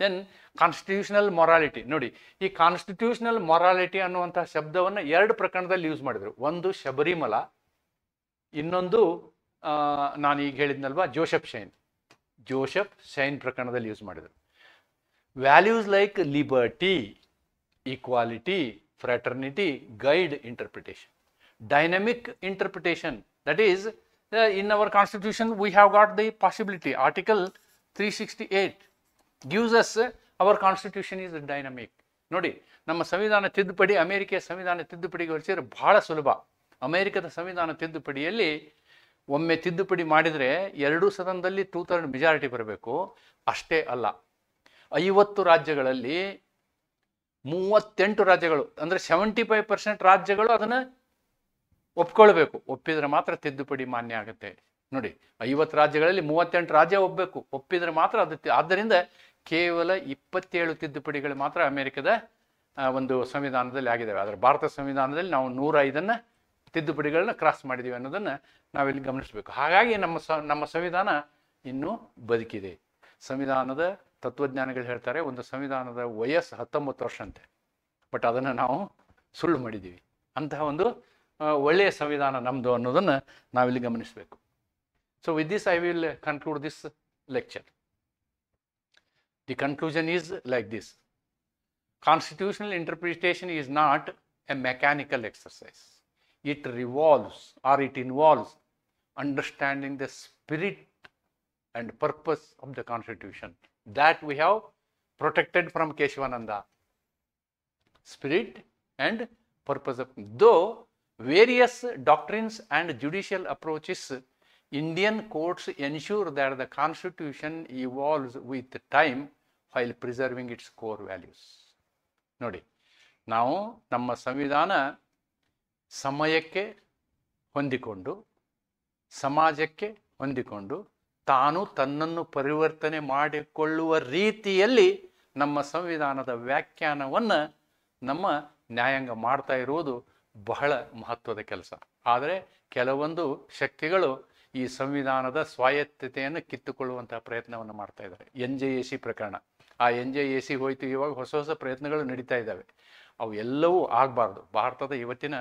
Then constitutional morality ನೋಡಿ, ಈ constitutional morality ಅನ್ನುವಂಥ ಶಬ್ದವನ್ನು 2 ಪ್ರಕರಣದಲ್ಲಿ ಯೂಸ್ ಮಾಡಿದರು. ಒಂದು ಶಬರಿಮಲ, ಇನ್ನೊಂದು ನಾನು ಈಗ ಹೇಳಿದ್ನಲ್ವಾ ಜೋಸೆಫ್ ಶೈನ್ ಪ್ರಕರಣದಲ್ಲಿ ಯೂಸ್ ಮಾಡಿದರು. Values like liberty, equality, fraternity guide interpretation. Dynamic interpretation, that is in our constitution we have got the possibility. Article 368 gives us our constitution is dynamic. ನೋಡಿ, ನಮ್ಮ ಸಂವಿಧಾನ ತಿದ್ದುಪಡಿ ಅಮೆರಿಕೆಯ ಸಂವಿಧಾನ ತಿದ್ದುಪಡಿಗೆ ಹೋಲಿಸಿದ್ರೆ ಬಹಳ ಸುಲಭ. ಅಮೆರಿಕದ ಸಂವಿಧಾನ ತಿದ್ದುಪಡಿಯಲ್ಲಿ ಒಮ್ಮೆ ತಿದ್ದುಪಡಿ ಮಾಡಿದರೆ 2 ಸದನದಲ್ಲಿ 2/3 ಮೆಜಾರಿಟಿ ಬರಬೇಕು. ಅಷ್ಟೇ ಅಲ್ಲ, 50 ರಾಜ್ಯಗಳಲ್ಲಿ 38 ರಾಜ್ಯಗಳು ಅಂದರೆ 75% ರಾಜ್ಯಗಳು ಅದನ್ನು ಒಪ್ಕೊಳ್ಬೇಕು. ಒಪ್ಪಿದ್ರೆ ಮಾತ್ರ ತಿದ್ದುಪಡಿ ಮಾನ್ಯ ಆಗುತ್ತೆ. ನೋಡಿ, 50 ರಾಜ್ಯಗಳಲ್ಲಿ 38 ರಾಜ್ಯ ಒಪ್ಪಿದ್ರೆ ಮಾತ್ರ ಅದು. ಆದ್ದರಿಂದ ಕೇವಲ 27 ತಿದ್ದುಪಡಿಗಳು ಮಾತ್ರ ಅಮೆರಿಕದ ಒಂದು ಸಂವಿಧಾನದಲ್ಲಿ ಆಗಿದ್ದಾವೆ. ಆದರೆ ಭಾರತ ಸಂವಿಧಾನದಲ್ಲಿ ನಾವು 105 ತಿದ್ದುಪಡಿಗಳನ್ನ ಕ್ರಾಸ್ ಮಾಡಿದ್ದೀವಿ ಅನ್ನೋದನ್ನು ನಾವಿಲ್ಲಿ ಗಮನಿಸಬೇಕು. ಹಾಗಾಗಿ ನಮ್ಮ ಸಂವಿಧಾನ ಇನ್ನೂ ಬದುಕಿದೆ. ಸಂವಿಧಾನದ ತತ್ವಜ್ಞಾನಿಗಳು ಹೇಳ್ತಾರೆ ಒಂದು ಸಂವಿಧಾನದ ವಯಸ್ಸು 19 ವರ್ಷ ಅಂತೆ, ಬಟ್ ಅದನ್ನು ನಾವು ಸುಳ್ಳು ಮಾಡಿದ್ದೀವಿ. ಅಂತಹ ಒಂದು ಒಳ್ಳೆಯ ಸಂವಿಧಾನ ನಮ್ಮದು ಅನ್ನೋದನ್ನು ನಾವಿಲ್ಲಿ ಗಮನಿಸಬೇಕು. So with this I will conclude this lecture. The conclusion is like this. Constitutional interpretation is not a mechanical exercise. It revolves or it involves understanding the spirit and purpose of the Constitution that we have protected from Keshwananda. Spirit and purpose of, though various doctrines and judicial approaches, Indian courts ensure that the Constitution evolves with time while preserving its core values. ನೋಡಿ, ನಾವು ನಮ್ಮ ಸಂವಿಧಾನ ಸಮಯಕ್ಕೆ ಹೊಂದಿಕೊಂಡು, ಸಮಾಜಕ್ಕೆ ಹೊಂದಿಕೊಂಡು, ತಾನು ತನ್ನನ್ನು ಪರಿವರ್ತನೆ ಮಾಡಿಕೊಳ್ಳುವ ರೀತಿಯಲ್ಲಿ ನಮ್ಮ ಸಂವಿಧಾನದ ವ್ಯಾಖ್ಯಾನವನ್ನು ನಮ್ಮ ನ್ಯಾಯಾಂಗ ಮಾಡ್ತಾ ಇರುವುದು ಬಹಳ ಮಹತ್ವದ ಕೆಲಸ. ಆದರೆ ಕೆಲವೊಂದು ಶಕ್ತಿಗಳು ಈ ಸಂವಿಧಾನದ ಸ್ವಾಯತ್ತತೆಯನ್ನು ಕಿತ್ತುಕೊಳ್ಳುವಂತಹ ಪ್ರಯತ್ನವನ್ನು ಮಾಡ್ತಾ ಇದ್ದಾರೆ. NJAC ಪ್ರಕರಣ, ಆ NJAC ಹೋಯ್ತು, ಇವಾಗ ಹೊಸ ಹೊಸ ಪ್ರಯತ್ನಗಳು ನಡೀತಾ ಇದ್ದಾವೆ. ಅವು ಎಲ್ಲವೂ ಆಗಬಾರ್ದು. ಭಾರತದ ಇವತ್ತಿನ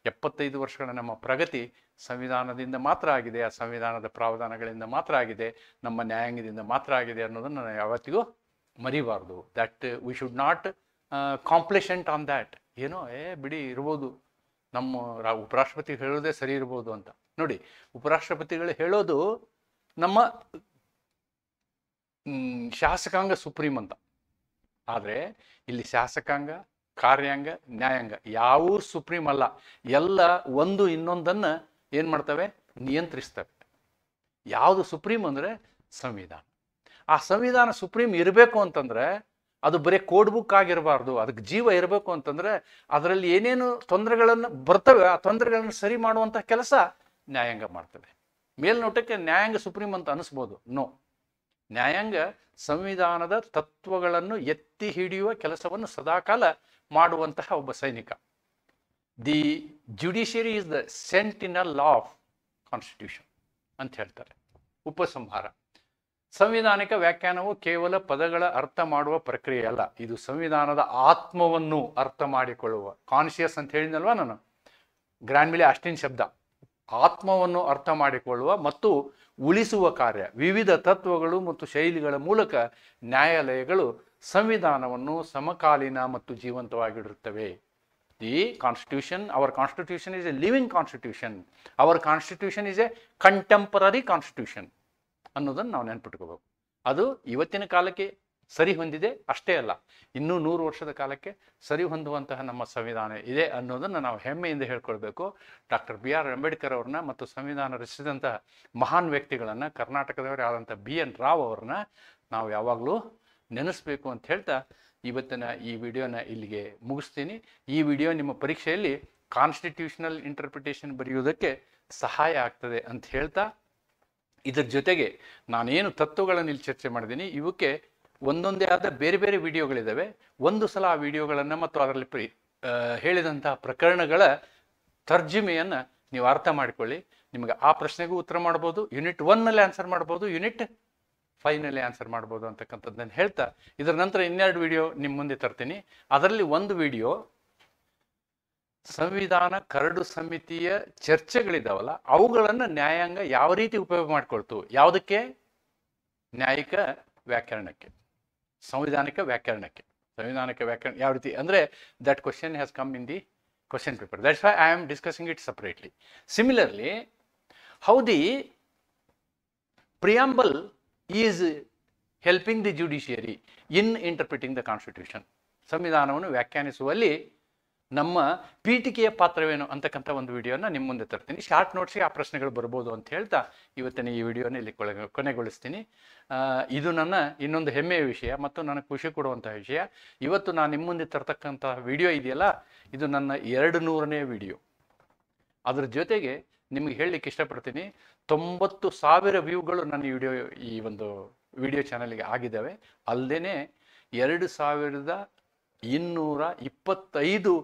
75 ವರ್ಷಗಳ ನಮ್ಮ ಪ್ರಗತಿ ಸಂವಿಧಾನದಿಂದ ಮಾತ್ರ ಆಗಿದೆ, ಆ ಸಂವಿಧಾನದ ಪ್ರಾವಧಾನಗಳಿಂದ ಮಾತ್ರ ಆಗಿದೆ, ನಮ್ಮ ನ್ಯಾಯಾಂಗದಿಂದ ಮಾತ್ರ ಆಗಿದೆ ಅನ್ನೋದನ್ನು ನಾವು ಯಾವತ್ತಿಗೂ ಮರಿಬಾರ್ದು. That we should not complacent on that. ಏನೋ ಬಿಡಿ ಇರ್ಬೋದು, ನಮ್ಮ ಉಪರಾಷ್ಟ್ರಪತಿ ಹೇಳೋದೇ ಸರಿ ಇರ್ಬೋದು ಅಂತ. ನೋಡಿ, ಉಪರಾಷ್ಟ್ರಪತಿಗಳು ಹೇಳೋದು ನಮ್ಮ ಶಾಸಕಾಂಗ ಸುಪ್ರೀಂ ಅಂತ. ಆದರೆ ಇಲ್ಲಿ ಶಾಸಕಾಂಗ, ಕಾರ್ಯಾಂಗ, ನ್ಯಾಯಾಂಗ ಯಾವೂ ಸುಪ್ರೀಂ ಅಲ್ಲ. ಎಲ್ಲ ಒಂದು ಇನ್ನೊಂದನ್ನು ಏನು ಮಾಡ್ತವೆ? ನಿಯಂತ್ರಿಸ್ತವೆ. ಯಾವುದು ಸುಪ್ರೀಂ ಅಂದರೆ ಸಂವಿಧಾನ. ಆ ಸಂವಿಧಾನ ಸುಪ್ರೀಂ ಇರಬೇಕು ಅಂತಂದರೆ ಅದು ಬರೀ ಕೋಡ್ ಬುಕ್ ಆಗಿರಬಾರ್ದು, ಅದಕ್ಕೆ ಜೀವ ಇರಬೇಕು ಅಂತಂದರೆ ಅದರಲ್ಲಿ ಏನೇನು ತೊಂದರೆಗಳನ್ನು ಬರ್ತವೆ ಆ ತೊಂದರೆಗಳನ್ನು ಸರಿ ಮಾಡುವಂಥ ಕೆಲಸ ನ್ಯಾಯಾಂಗ ಮಾಡ್ತದೆ. ಮೇಲ್ನೋಟಕ್ಕೆ ನ್ಯಾಯಾಂಗ ಸುಪ್ರೀಂ ಅಂತ ಅನಿಸ್ಬೋದು. ನೋ, ನ್ಯಾಯಾಂಗ ಸಂವಿಧಾನದ ತತ್ವಗಳನ್ನು ಎತ್ತಿ ಹಿಡಿಯುವ ಕೆಲಸವನ್ನು ಸದಾಕಾಲ ಮಾಡುವಂತಹ ಒಬ್ಬ ಸೈನಿಕ. The judiciary is the Sentinel of constitution ಅಂತ ಹೇಳ್ತಾರೆ. ಉಪಸಂಹಾರ: ಸಂವಿಧಾನಿಕ ವ್ಯಾಖ್ಯಾನವು ಕೇವಲ ಪದಗಳ ಅರ್ಥ ಮಾಡುವ ಪ್ರಕ್ರಿಯೆ ಅಲ್ಲ, ಇದು ಸಂವಿಧಾನದ ಆತ್ಮವನ್ನು ಅರ್ಥ ಮಾಡಿಕೊಳ್ಳುವ, ಕಾನ್ಶಿಯಸ್ ಅಂತ ಹೇಳಿದ್ನಲ್ವ ನಾನು, ಗ್ರ್ಯಾನ್ವಿಲೆ ಆಸ್ಟಿನ್ ಶಬ್ದ, ಆತ್ಮವನ್ನು ಅರ್ಥ ಮಾಡಿಕೊಳ್ಳುವ ಮತ್ತು ಉಳಿಸುವ ಕಾರ್ಯ. ವಿವಿಧ ತತ್ವಗಳು ಮತ್ತು ಶೈಲಿಗಳ ಮೂಲಕ ನ್ಯಾಯಾಲಯಗಳು ಸಂವಿಧಾನವನ್ನು ಸಮಕಾಲೀನ ಮತ್ತು ಜೀವಂತವಾಗಿಡುತ್ತವೆ. The constitution, our constitution is a living constitution, our constitution is a contemporary constitution ಅನ್ನೋದನ್ನು ನಾವು ನೆನ್ಪಿಟ್ಕೋಬೇಕು. ಅದು ಇವತ್ತಿನ ಕಾಲಕ್ಕೆ ಸರಿ ಹೊಂದಿದೆ ಅಷ್ಟೇ ಅಲ್ಲ, ಇನ್ನೂ 100 ವರ್ಷದ ಕಾಲಕ್ಕೆ ಸರಿ ಹೊಂದುವಂತಹ ನಮ್ಮ ಸಂವಿಧಾನ ಇದೆ ಅನ್ನೋದನ್ನು ನಾವು ಹೆಮ್ಮೆಯಿಂದ ಹೇಳ್ಕೊಳ್ಬೇಕು. ಡಾಕ್ಟರ್ BR ಅಂಬೇಡ್ಕರ್ ಅವ್ರನ್ನ ಮತ್ತು ಸಂವಿಧಾನ ರಚಿಸಿದಂತಹ ಮಹಾನ್ ವ್ಯಕ್ತಿಗಳನ್ನು, ಕರ್ನಾಟಕದವರೇ ಆದಂಥ BN ರಾವ್ ಅವ್ರನ್ನ ನಾವು ಯಾವಾಗಲೂ ನೆನೆಸ್ಬೇಕು ಅಂತ ಹೇಳ್ತಾ ಇವತ್ತಿನ ಈ ವಿಡಿಯೋನ ಇಲ್ಲಿಗೆ ಮುಗಿಸ್ತೀನಿ. ಈ ವಿಡಿಯೋ ನಿಮ್ಮ ಪರೀಕ್ಷೆಯಲ್ಲಿ ಕಾನ್ಸ್ಟಿಟ್ಯೂಷನಲ್ ಇಂಟರ್ಪ್ರಿಟೇಷನ್ ಬರೆಯುವುದಕ್ಕೆ ಸಹಾಯ ಆಗ್ತದೆ ಅಂತ ಹೇಳ್ತಾ, ಇದರ ಜೊತೆಗೆ ನಾನೇನು ತತ್ವಗಳನ್ನು ಇಲ್ಲಿ ಚರ್ಚೆ ಮಾಡಿದ್ದೀನಿ ಇವಕ್ಕೆ ಒಂದೊಂದೇ ಆದ ಬೇರೆ ಬೇರೆ ವಿಡಿಯೋಗಳಿದ್ದಾವೆ. ಒಂದು ಸಲ ಆ ವಿಡಿಯೋಗಳನ್ನು ಮತ್ತು ಅದರಲ್ಲಿ ಹೇಳಿದಂತಹ ಪ್ರಕರಣಗಳ ತರ್ಜುಮೆಯನ್ನು ನೀವು ಅರ್ಥ ಮಾಡಿಕೊಳ್ಳಿ. ನಿಮಗೆ ಆ ಪ್ರಶ್ನೆಗೂ ಉತ್ತರ ಮಾಡ್ಬೋದು, ಯೂನಿಟ್ 1ನಲ್ಲಿ ಆನ್ಸರ್ ಮಾಡ್ಬೋದು, ಯೂನಿಟ್ 5ನಲ್ಲಿ ಆನ್ಸರ್ ಮಾಡ್ಬೋದು ಅಂತಕ್ಕಂಥದ್ದನ್ನು ಹೇಳ್ತಾ, ಇದರ ನಂತರ 2 ವಿಡಿಯೋ ನಿಮ್ಮ ಮುಂದೆ ತರ್ತೀನಿ. ಅದರಲ್ಲಿ ಒಂದು ವಿಡಿಯೋ ಸಂವಿಧಾನ ಕರಡು ಸಮಿತಿಯ ಚರ್ಚೆಗಳಿದಾವಲ್ಲ ಅವುಗಳನ್ನು ನ್ಯಾಯಾಂಗ ಯಾವ ರೀತಿ ಉಪಯೋಗ ಮಾಡಿಕೊಳ್ತು, ಯಾವುದಕ್ಕೆ? ನ್ಯಾಯಿಕ ವ್ಯಾಕರಣಕ್ಕೆ, ಸಂವಿಧಾನಿಕ ವ್ಯಾಕರಣಕ್ಕೆ. ಸಂವಿಧಾನಿಕ ವ್ಯಾಕರಣ ಯಾವ ರೀತಿ ಅಂದರೆ that question has come in the question paper. That's why I am discussing it separately. Similarly, how the preamble is helping the judiciary in interpreting the constitution. ಸಂವಿಧಾನವನ್ನು ವ್ಯಾಖ್ಯಾನಿಸುವಲ್ಲಿ ನಮ್ಮ ಪೀಠಿಕೆಯ ಪಾತ್ರವೇನು ಅಂತಕ್ಕಂಥ ಒಂದು ವಿಡಿಯೋನ ನಿಮ್ಮ ಮುಂದೆ ತರ್ತೀನಿ. ಶಾರ್ಟ್ ನೋಟ್ಸ್ಗೆ ಆ ಪ್ರಶ್ನೆಗಳು ಬರ್ಬೋದು ಅಂತ ಹೇಳ್ತಾ ಇವತ್ತಿನ ಈ ವಿಡಿಯೋನ ಇಲ್ಲಿ ಕೊನೆಗೊಳಿಸ್ತೀನಿ. ಇದು ನನ್ನ ಇನ್ನೊಂದು ಹೆಮ್ಮೆಯ ವಿಷಯ ಮತ್ತು ನನಗೆ ಖುಷಿ ಕೊಡುವಂಥ ವಿಷಯ. ಇವತ್ತು ನಾನು ನಿಮ್ಮ ಮುಂದೆ ತರ್ತಕ್ಕಂಥ ವಿಡಿಯೋ ಇದೆಯಲ್ಲ, ಇದು ನನ್ನ 200ನೇ ವಿಡಿಯೋ. ಅದ್ರ ಜೊತೆಗೆ ನಿಮಗೆ ಹೇಳಲಿಕ್ಕೆ ಇಷ್ಟಪಡ್ತೀನಿ, 90,000 ವ್ಯೂಗಳು ನನ್ನ ಈ ಒಂದು ವಿಡಿಯೋ ಚಾನಲ್ಗೆ ಆಗಿದ್ದಾವೆ. ಅಲ್ಲದೆ 2225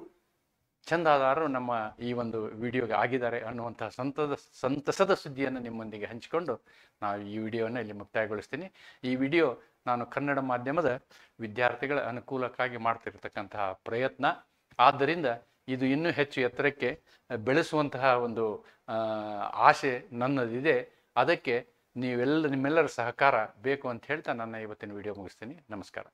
ಚಂದಾದಾರರು ನಮ್ಮ ಈ ಒಂದು ವಿಡಿಯೋಗೆ ಆಗಿದ್ದಾರೆ ಅನ್ನುವಂಥ ಸಂತಸದ ಸುದ್ದಿಯನ್ನು ನಿಮ್ಮೊಂದಿಗೆ ಹಂಚಿಕೊಂಡು ನಾವು ಈ ವಿಡಿಯೋನ ಇಲ್ಲಿ ಮುಕ್ತಾಯಗೊಳಿಸ್ತೀನಿ. ಈ ವಿಡಿಯೋ ನಾನು ಕನ್ನಡ ಮಾಧ್ಯಮದ ವಿದ್ಯಾರ್ಥಿಗಳ ಅನುಕೂಲಕ್ಕಾಗಿ ಮಾಡ್ತಿರ್ತಕ್ಕಂತಹ ಪ್ರಯತ್ನ. ಆದ್ದರಿಂದ ಇದು ಇನ್ನೂ ಹೆಚ್ಚು ಎತ್ತರಕ್ಕೆ ಬೆಳೆಸುವಂತಹ ಒಂದು ಆಸೆ ನನ್ನದಿದೆ. ಅದಕ್ಕೆ ನಿಮ್ಮೆಲ್ಲರ ಸಹಕಾರ ಬೇಕು ಅಂತ ಹೇಳ್ತಾ ನನ್ನ ಇವತ್ತಿನ ವಿಡಿಯೋ ಮುಗಿಸ್ತೀನಿ. ನಮಸ್ಕಾರ.